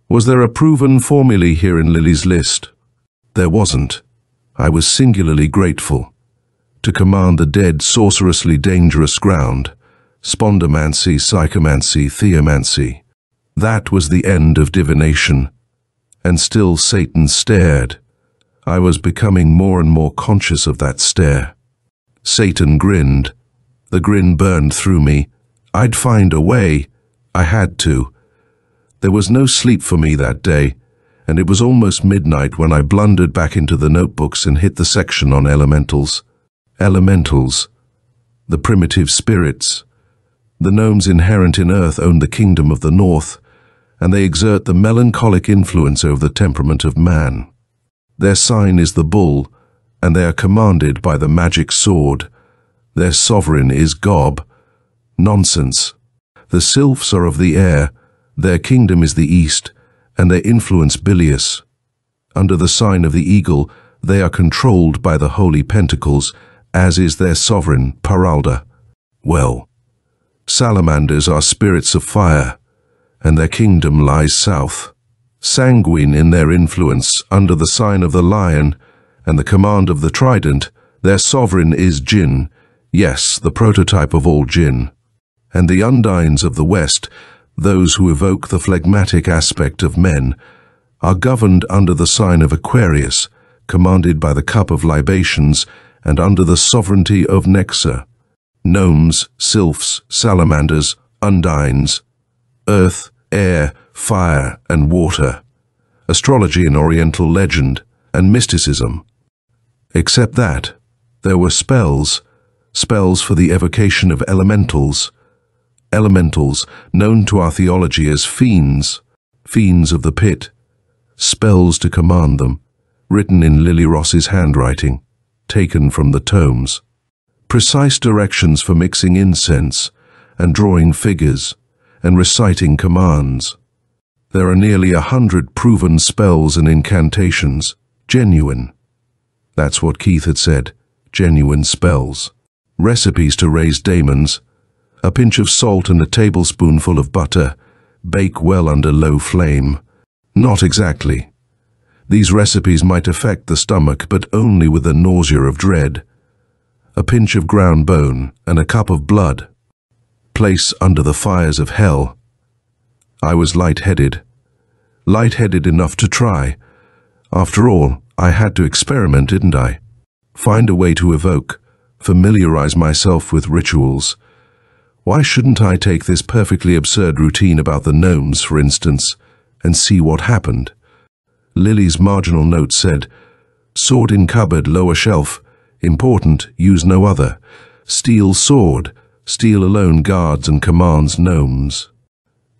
Was there a proven formulae here in Lily's list? There wasn't. I was singularly grateful. To command the dead sorcerously dangerous ground, spondomancy, psychomancy, theomancy. That was the end of divination. And still Satan stared. I was becoming more and more conscious of that stare. Satan grinned. The grin burned through me. I'd find a way. I had to. There was no sleep for me that day, and it was almost midnight when I blundered back into the notebooks and hit the section on elementals. Elementals. The primitive spirits. The gnomes inherent in earth own the kingdom of the north, and they exert the melancholic influence over the temperament of man. Their sign is the bull, and they are commanded by the magic sword. Their sovereign is Gob. Nonsense. The sylphs are of the air, their kingdom is the east, and their influence bilious. Under the sign of the eagle, they are controlled by the holy pentacles, as is their sovereign, Paralda. Well, salamanders are spirits of fire, and their kingdom lies south. Sanguine in their influence, under the sign of the lion and the command of the trident, their sovereign is Jinn, yes, the prototype of all Jinn. And the undines of the west, those who evoke the phlegmatic aspect of men, are governed under the sign of Aquarius, commanded by the cup of libations and under the sovereignty of Nexa. Gnomes, sylphs, salamanders, undines, earth, air, fire, and water. Astrology and Oriental legend, and mysticism. Except that, there were spells for the evocation of elementals. Elementals, known to our theology as fiends of the pit. Spells to command them, written in Lily Ross's handwriting, taken from the tomes. Precise directions for mixing incense, and drawing figures, and reciting commands. There are nearly 100 proven spells and incantations, genuine. That's what Keith had said, genuine spells. Recipes to raise daemons, a pinch of salt and a tablespoonful of butter, bake well under low flame. Not exactly. These recipes might affect the stomach, but only with the nausea of dread. A pinch of ground bone and a cup of blood. Place under the fires of hell. I was light-headed. Light-headed enough to try. After all, I had to experiment, didn't I? Find a way to evoke, familiarize myself with rituals. Why shouldn't I take this perfectly absurd routine about the gnomes, for instance, and see what happened? Lily's marginal note said, sword in cupboard, lower shelf. Important, use no other. Steel sword. Steel alone guards and commands gnomes.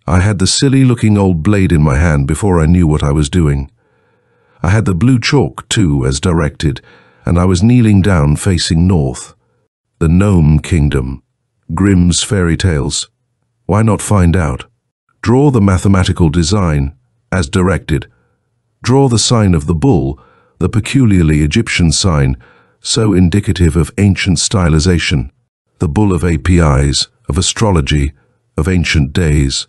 I had the silly-looking old blade in my hand before I knew what I was doing. I had the blue chalk, too, as directed, and I was kneeling down facing north. The Gnome Kingdom. Grimm's fairy tales. Why not find out? Draw the mathematical design, as directed. Draw the sign of the bull, the peculiarly Egyptian sign, so indicative of ancient stylization, the bull of APIs, of astrology, of ancient days.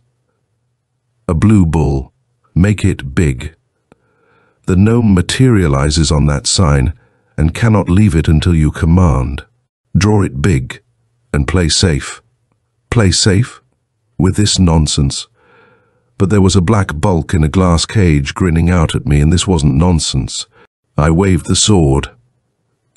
A blue bull, make it big. The gnome materializes on that sign and cannot leave it until you command. Draw it big and play safe. Play safe? With this nonsense. But there was a black bulk in a glass cage grinning out at me, and this wasn't nonsense. I waved the sword.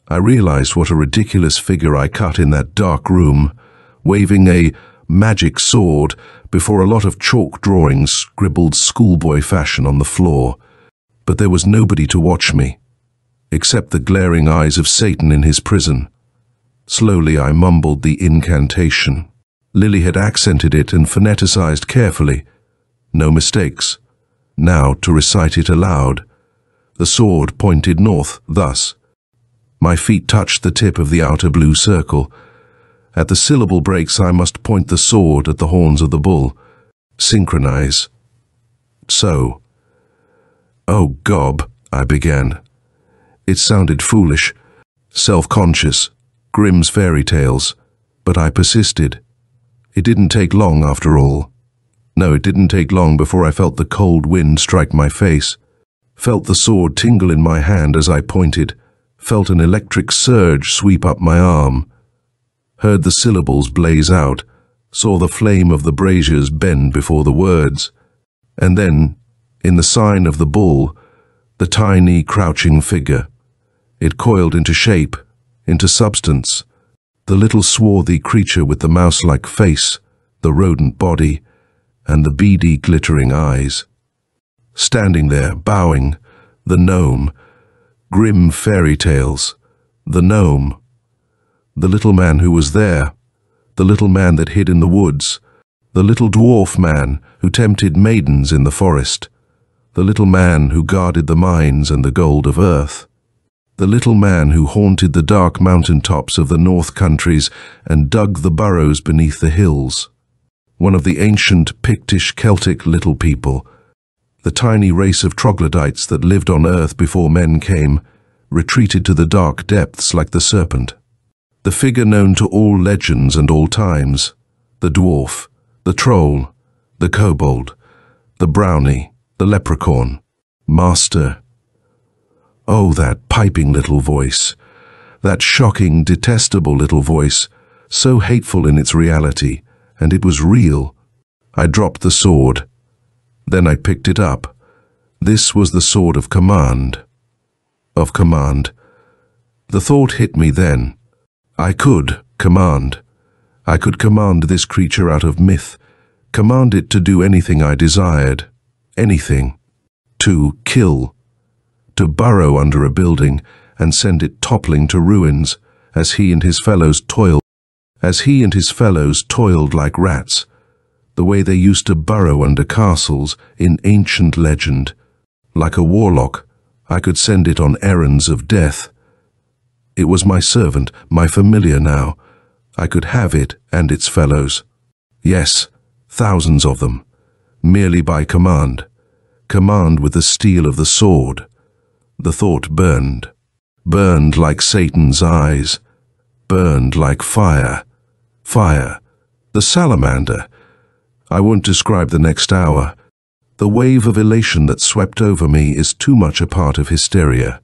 I realized what a ridiculous figure I cut in that dark room, waving a magic sword before a lot of chalk drawings scribbled schoolboy fashion on the floor. But there was nobody to watch me, except the glaring eyes of Satan in his prison. Slowly I mumbled the incantation. Lily had accented it and phoneticized carefully. No mistakes. Now to recite it aloud. The sword pointed north, thus. My feet touched the tip of the outer blue circle. At the syllable breaks I must point the sword at the horns of the bull. Synchronize. So. Oh, gob, I began. It sounded foolish, self-conscious, Grimm's fairy tales, but I persisted. It didn't take long after all. No, it didn't take long before I felt the cold wind strike my face, felt the sword tingle in my hand as I pointed, felt an electric surge sweep up my arm, heard the syllables blaze out, saw the flame of the braziers bend before the words, and then, in the sign of the bull, the tiny, crouching figure. It coiled into shape, into substance, the little swarthy creature with the mouse-like face, the rodent body, and the beady, glittering eyes. Standing there, bowing, the gnome, grim fairy tales, the gnome, the little man who was there, the little man that hid in the woods, the little dwarf man who tempted maidens in the forest, the little man who guarded the mines and the gold of earth, the little man who haunted the dark mountain tops of the north countries and dug the burrows beneath the hills, one of the ancient Pictish Celtic little people, the tiny race of troglodytes that lived on earth before men came, retreated to the dark depths like the serpent. The figure known to all legends and all times, the dwarf, the troll, the kobold, the brownie, the leprechaun, master. Oh, that piping little voice, that shocking, detestable little voice, so hateful in its reality, and it was real. I dropped the sword. Then I picked it up. This was the sword of command. Of command. The thought hit me then. I could command. I could command this creature out of myth, command it to do anything I desired. Anything. To kill. To burrow under a building and send it toppling to ruins as he and his fellows toiled like rats, the way they used to burrow under castles in ancient legend. Like a warlock, I could send it on errands of death. It was my servant, my familiar now. I could have it and its fellows. Yes, thousands of them, merely by command. Command with the steel of the sword. The thought burned. Burned like Satan's eyes. Burned like fire. Fire. The salamander. I won't describe the next hour. The wave of elation that swept over me is too much a part of hysteria.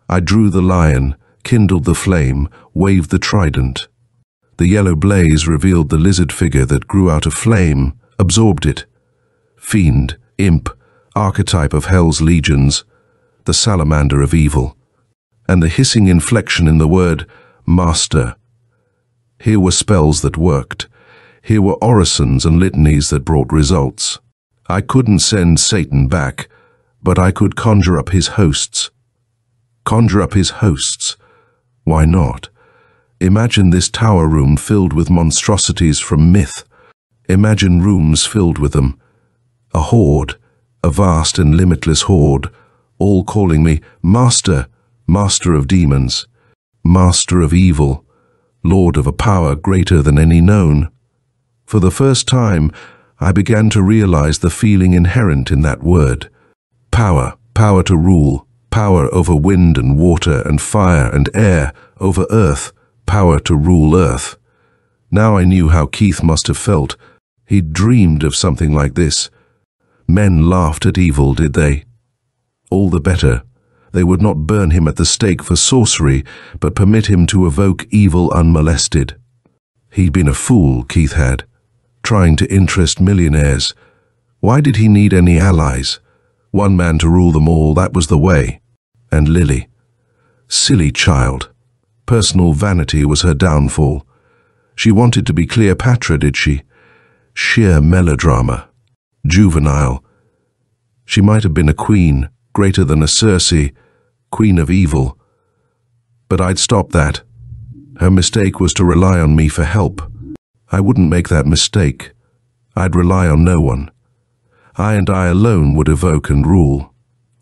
I drew the lion, kindled the flame, waved the trident. The yellow blaze revealed the lizard figure that grew out of flame, absorbed it. Fiend, imp, archetype of hell's legions, the salamander of evil. And the hissing inflection in the word, master. Here were spells that worked. Here were orisons and litanies that brought results. I couldn't send Satan back, but I could conjure up his hosts. Conjure up his hosts. Why not? Imagine this tower room filled with monstrosities from myth. Imagine rooms filled with them. A horde, a vast and limitless horde, all calling me Master, Master of demons, Master of evil, Lord of a power greater than any known. For the first time, I began to realize the feeling inherent in that word. Power, power to rule, power over wind and water and fire and air, over earth, power to rule earth. Now I knew how Keith must have felt. He'd dreamed of something like this. Men laughed at evil, did they? All the better. They would not burn him at the stake for sorcery, but permit him to evoke evil unmolested. He'd been a fool, Keith had, trying to interest millionaires. Why did he need any allies? One man to rule them all, that was the way. And Lily. Silly child. Personal vanity was her downfall. She wanted to be Cleopatra, did she? Sheer melodrama. Juvenile. She might have been a queen, greater than a Circe, queen of evil. But I'd stop that. Her mistake was to rely on me for help. I wouldn't make that mistake. I'd rely on no one. I and I alone would evoke and rule.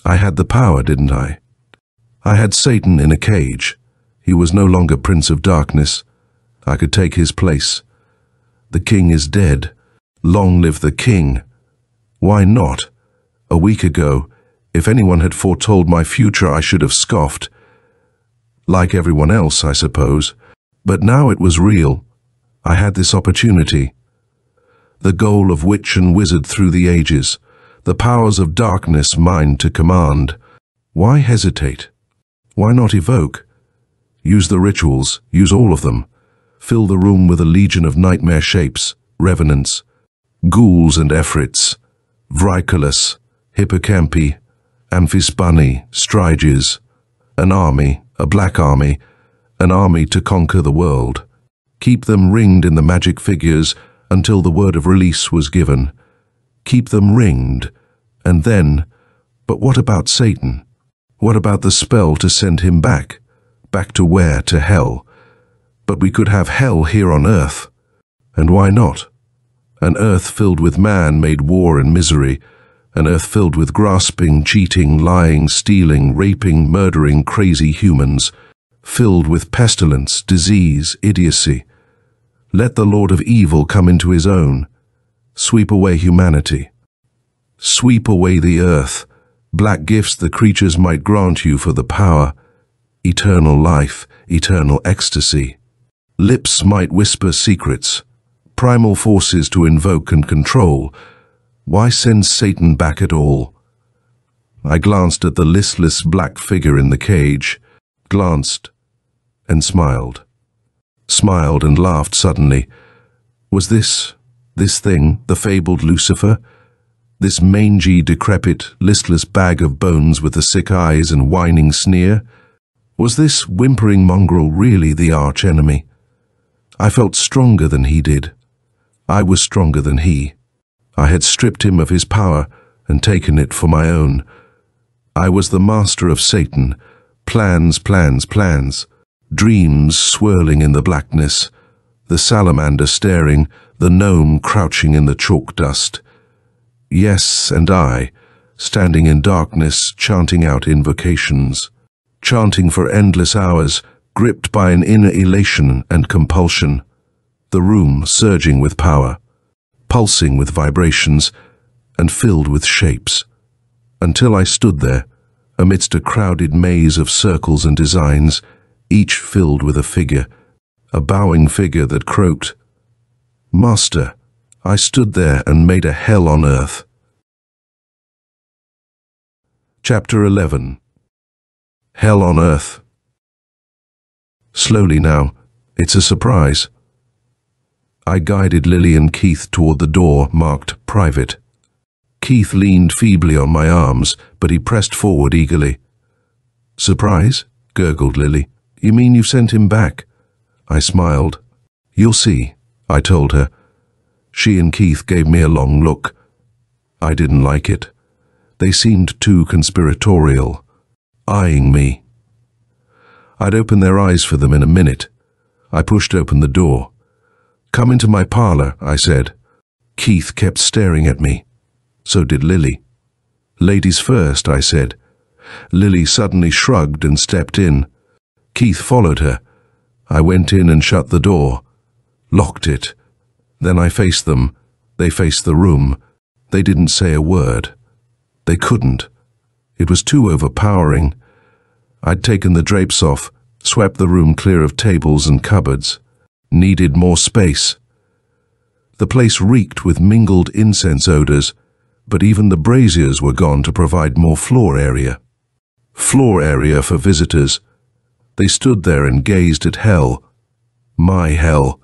I had the power, didn't I? I had Satan in a cage. He was no longer Prince of Darkness. I could take his place. The king is dead. Long live the king. Why not? A week ago, if anyone had foretold my future, I should have scoffed. Like everyone else, I suppose. But now it was real. I had this opportunity. The goal of witch and wizard through the ages. The powers of darkness mine to command. Why hesitate? Why not evoke? Use the rituals, use all of them. Fill the room with a legion of nightmare shapes, revenants, ghouls and efrits, Vriculus, hippocampi, amphispani, striges, an army, a black army, an army to conquer the world. Keep them ringed in the magic figures until the word of release was given. Keep them ringed, and then, but what about Satan? What about the spell to send him back? Back to where? To hell. But we could have hell here on earth. And why not? An earth filled with man made war and misery, an earth filled with grasping, cheating, lying, stealing, raping, murdering, crazy humans, filled with pestilence, disease, idiocy. Let the Lord of Evil come into his own. Sweep away humanity. Sweep away the earth. Black gifts the creatures might grant you for the power. Eternal life, eternal ecstasy. Lips might whisper secrets. Primal forces to invoke and control. Why send Satan back at all? I glanced at the listless black figure in the cage, glanced and smiled. Smiled and laughed suddenly. Was this thing, the fabled Lucifer? This mangy, decrepit, listless bag of bones with the sick eyes and whining sneer? Was this whimpering mongrel really the arch-enemy? I felt stronger than he did. I was stronger than he. I had stripped him of his power and taken it for my own. I was the master of Satan. Plans, plans, plans. Dreams swirling in the blackness. The salamander staring, the gnome crouching in the chalk dust. Yes, and I, standing in darkness, chanting out invocations. Chanting for endless hours, gripped by an inner elation and compulsion. The room surging with power, pulsing with vibrations, and filled with shapes. Until I stood there, amidst a crowded maze of circles and designs, each filled with a figure, a bowing figure that croaked, "Master." I stood there and made a hell on earth. Chapter 11. Hell on Earth. Slowly now, it's a surprise. I guided Lily and Keith toward the door marked Private. Keith leaned feebly on my arms, but he pressed forward eagerly. "Surprise?" gurgled Lily. "You mean you've sent him back?" I smiled. "You'll see," I told her. She and Keith gave me a long look. I didn't like it. They seemed too conspiratorial, eyeing me. I'd open their eyes for them in a minute. I pushed open the door. "Come into my parlor," I said. Keith kept staring at me. So did Lily. "Ladies first," I said. Lily suddenly shrugged and stepped in. Keith followed her. I went in and shut the door. Locked it. Then I faced them. They faced the room. They didn't say a word. They couldn't. It was too overpowering. I'd taken the drapes off, swept the room clear of tables and cupboards. Needed more space. The place reeked with mingled incense odors, but even the braziers were gone to provide more floor area. Floor area for visitors. They stood there and gazed at hell. My hell.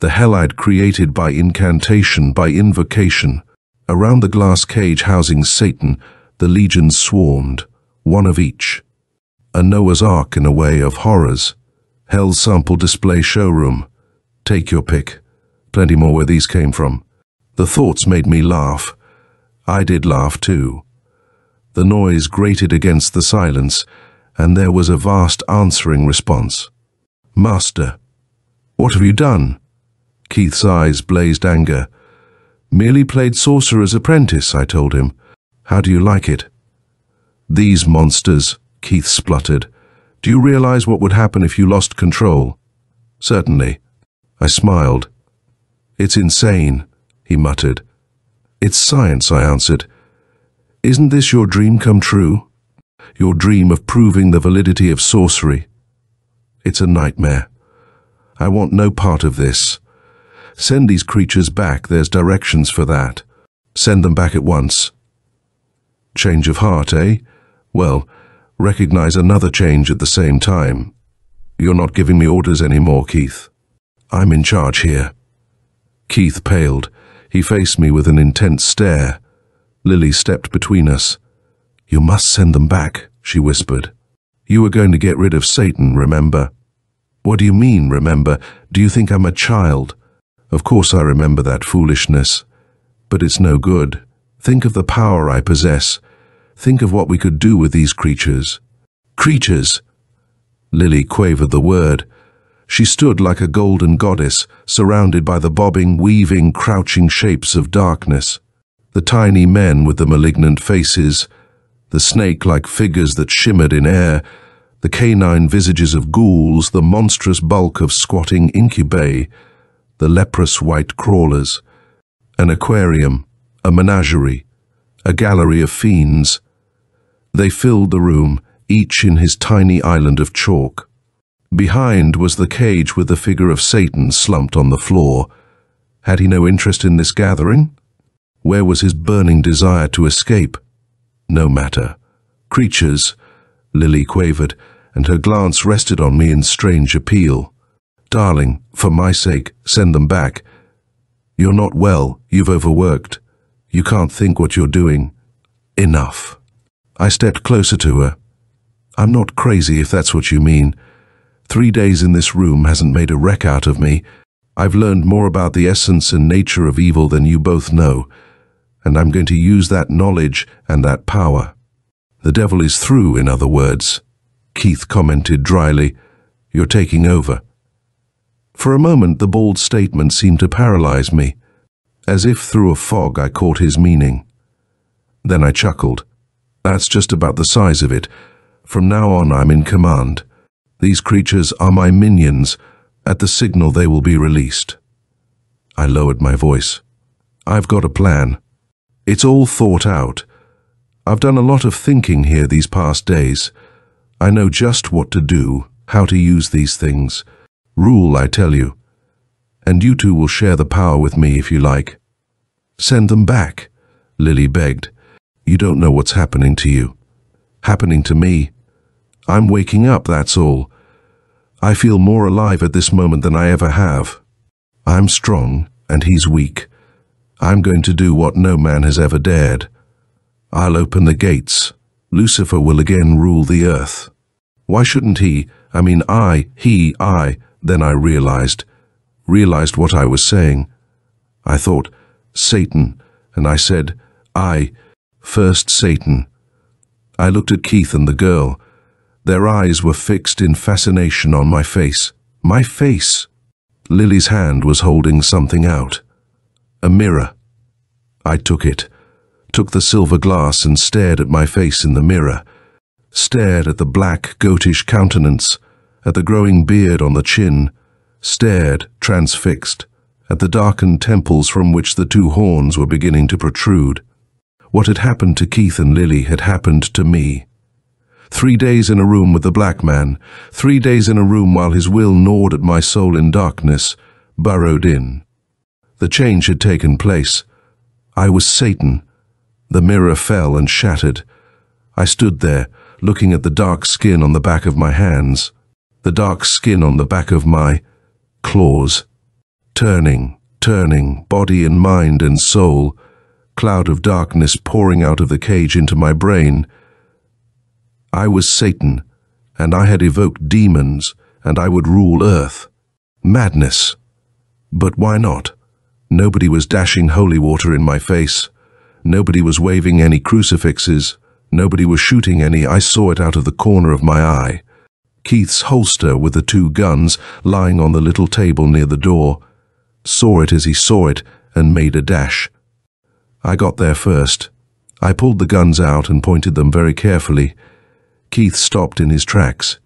The hell I'd created by incantation, by invocation. Around the glass cage housing Satan, the legions swarmed, one of each. A Noah's Ark in a way of horrors. Hell's sample display showroom. Take your pick. Plenty more where these came from. The thoughts made me laugh. I did laugh too. The noise grated against the silence, and there was a vast answering response. Master, what have you done? Keith's eyes blazed anger. Merely played sorcerer's apprentice, I told him. How do you like it? These monsters, Keith spluttered. Do you realize what would happen if you lost control? Certainly. I smiled. It's insane, he muttered. It's science, I answered. Isn't this your dream come true? Your dream of proving the validity of sorcery? It's a nightmare. I want no part of this. Send these creatures back, there's directions for that. Send them back at once. Change of heart, eh? Well, recognize another change at the same time. You're not giving me orders anymore, Keith. I'm in charge here. Keith paled. He faced me with an intense stare. Lily stepped between us. You must send them back, she whispered. You were going to get rid of Satan, remember? What do you mean, remember? Do you think I'm a child? Of course I remember that foolishness. But it's no good. Think of the power I possess. Think of what we could do with these creatures. Creatures! Lily quavered the word. She stood like a golden goddess, surrounded by the bobbing, weaving, crouching shapes of darkness. The tiny men with the malignant faces, the snake-like figures that shimmered in air, the canine visages of ghouls, the monstrous bulk of squatting incubi, the leprous white crawlers, an aquarium, a menagerie, a gallery of fiends. They filled the room, each in his tiny island of chalk. Behind was the cage with the figure of Satan slumped on the floor. Had he no interest in this gathering? Where was his burning desire to escape? No matter. Creatures, Lily quavered, and her glance rested on me in strange appeal. Darling, for my sake, send them back. You're not well, you've overworked. You can't think what you're doing. Enough. I stepped closer to her. I'm not crazy if that's what you mean. 3 days in this room hasn't made a wreck out of me. I've learned more about the essence and nature of evil than you both know, and I'm going to use that knowledge and that power. The devil is through, in other words. Keith commented dryly. You're taking over. For a moment the bold statement seemed to paralyze me. As if through a fog I caught his meaning. Then I chuckled. That's just about the size of it. From now on I'm in command. These creatures are my minions. At the signal they will be released. I lowered my voice. I've got a plan. It's all thought out. I've done a lot of thinking here these past days. I know just what to do, how to use these things. Rule, I tell you. And you two will share the power with me if you like. Send them back, Lily begged. You don't know what's happening to you. Happening to me. I'm waking up, that's all. I feel more alive at this moment than I ever have. I'm strong, and he's weak. I'm going to do what no man has ever dared. I'll open the gates. Lucifer will again rule the earth. Why shouldn't he? I. Then I realized what I was saying. I thought, Satan, and I said, first Satan. I looked at Keith and the girl. Their eyes were fixed in fascination on my face. My face! Lily's hand was holding something out. A mirror. I took it, took the silver glass and stared at my face in the mirror. Stared at the black, goatish countenance, at the growing beard on the chin. Stared, transfixed, at the darkened temples from which the two horns were beginning to protrude. What had happened to Keith and Lily had happened to me. 3 days in a room with the black man, 3 days in a room while his will gnawed at my soul in darkness, burrowed in. The change had taken place. I was Satan. The mirror fell and shattered. I stood there, looking at the dark skin on the back of my hands, the dark skin on the back of my claws. Turning, body and mind and soul, cloud of darkness pouring out of the cage into my brain. I was Satan, and I had evoked demons, and I would rule Earth. Madness. But why not? Nobody was dashing holy water in my face. Nobody was waving any crucifixes. Nobody was shooting any. I saw it out of the corner of my eye. Keith's holster with the 2 guns lying on the little table near the door. Saw it as he saw it and made a dash. I got there first. I pulled the guns out and pointed them very carefully. Keith stopped in his tracks.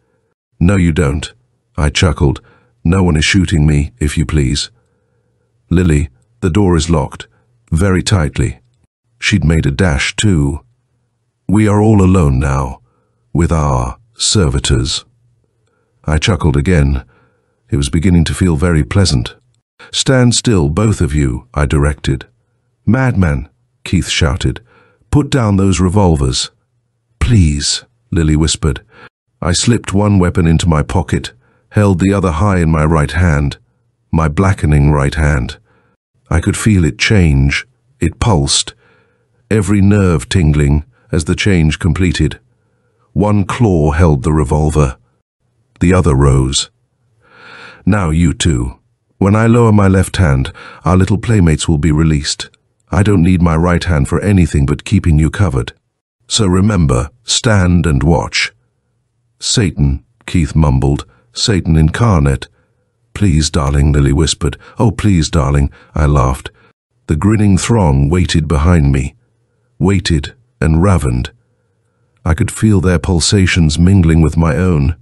"No, you don't," I chuckled. "No one is shooting me, if you please." "Lily, the door is locked, very tightly." She'd made a dash too. "We are all alone now, with our servitors." I chuckled again. It was beginning to feel very pleasant. "Stand still, both of you," I directed. "Madman," Keith shouted. "Put down those revolvers." "Please," Lily whispered. I slipped one weapon into my pocket, held the other high in my right hand, my blackening right hand. I could feel it change. It pulsed, every nerve tingling as the change completed. One claw held the revolver. The other rose. "Now you two. When I lower my left hand, our little playmates will be released. I don't need my right hand for anything but keeping you covered. So remember, stand and watch." "Satan," Keith mumbled. "Satan incarnate." "Please, darling," Lily whispered. "Oh, please, darling," I laughed. The grinning throng waited behind me. Waited and ravened. I could feel their pulsations mingling with my own.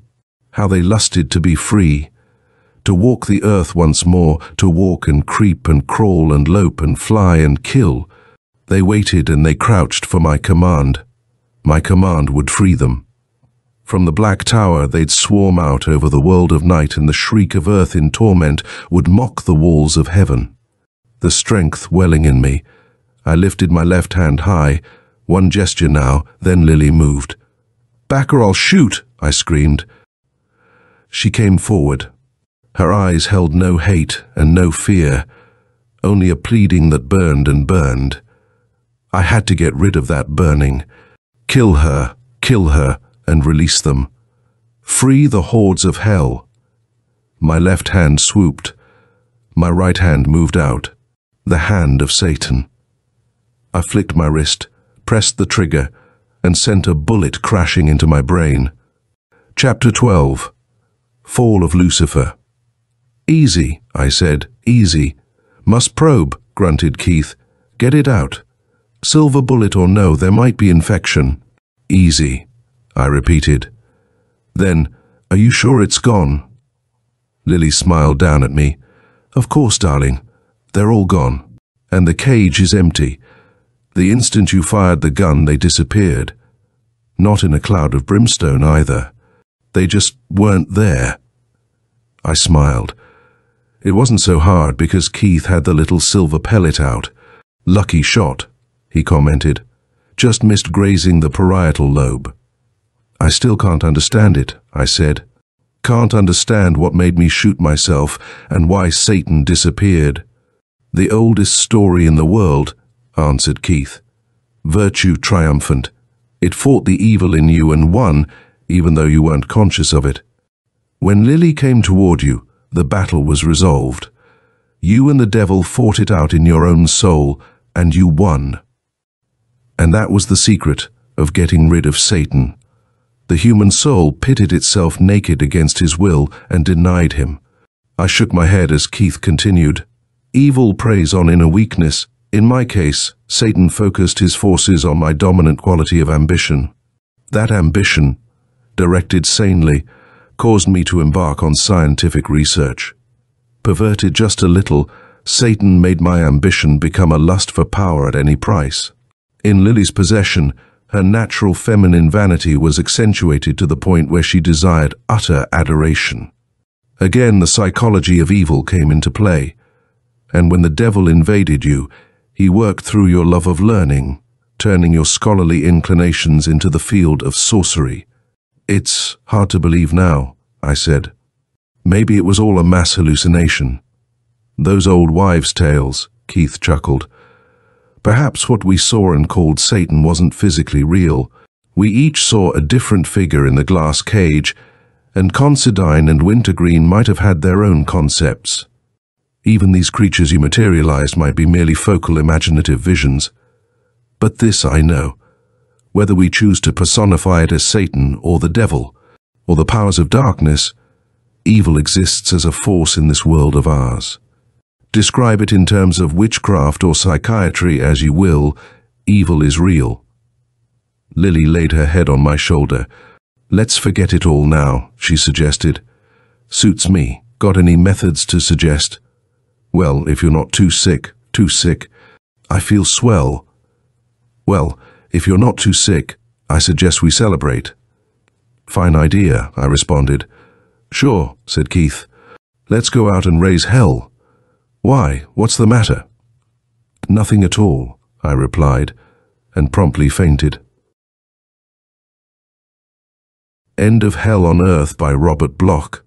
How they lusted to be free. To walk the earth once more, to walk and creep and crawl and lope and fly and kill. They waited and they crouched for my command. My command would free them. From the black tower they'd swarm out over the world of night, and the shriek of earth in torment would mock the walls of heaven. The strength welling in me, I lifted my left hand high. One gesture now, then Lily moved. "Back or I'll shoot," I screamed. She came forward. Her eyes held no hate and no fear, only a pleading that burned and burned. I had to get rid of that burning. Kill her, and release them. Free the hordes of hell. My left hand swooped. My right hand moved out. The hand of Satan. I flicked my wrist, pressed the trigger, and sent a bullet crashing into my brain. Chapter 12. Fall of Lucifer. "Easy," I said, "easy." "Must probe," grunted Keith. "Get it out. Silver bullet or no, there might be infection." "Easy," I repeated. Then, "Are you sure it's gone?" Lily smiled down at me. "Of course, darling. They're all gone. And the cage is empty. The instant you fired the gun, they disappeared. Not in a cloud of brimstone either. They just weren't there." I smiled. It wasn't so hard because Keith had the little silver pellet out. "Lucky shot," he commented. "Just missed grazing the parietal lobe." "I still can't understand it," I said. "Can't understand what made me shoot myself and why Satan disappeared." "The oldest story in the world," answered Keith. "Virtue triumphant. It fought the evil in you and won, even though you weren't conscious of it. When Lily came toward you, the battle was resolved. You and the devil fought it out in your own soul, and you won. And that was the secret of getting rid of Satan. The human soul pitted itself naked against his will and denied him." I shook my head as Keith continued. "Evil preys on inner weakness. In my case, Satan focused his forces on my dominant quality of ambition. That ambition, directed sanely, caused me to embark on scientific research. Perverted just a little, Satan made my ambition become a lust for power at any price. In Lily's possession, her natural feminine vanity was accentuated to the point where she desired utter adoration. Again, the psychology of evil came into play, and when the devil invaded you, he worked through your love of learning, turning your scholarly inclinations into the field of sorcery. It's hard to believe now, I said. Maybe it was all a mass hallucination. Those old wives' tales, Keith chuckled. Perhaps what we saw and called Satan wasn't physically real. We each saw a different figure in the glass cage, and Considine and Wintergreen might have had their own concepts. Even these creatures you materialized might be merely focal imaginative visions. But this I know. Whether we choose to personify it as Satan or the devil, or the powers of darkness, evil exists as a force in this world of ours. Describe it in terms of witchcraft or psychiatry as you will, evil is real. Lily laid her head on my shoulder. Let's forget it all now, she suggested. Suits me. Got any methods to suggest? Well, if you're not too sick. I feel swell. Well, if you're not too sick, I suggest we celebrate. Fine idea, I responded. Sure, said Keith. Let's go out and raise hell. Why? What's the matter? Nothing at all, I replied, and promptly fainted. End of Hell on Earth by Robert Bloch.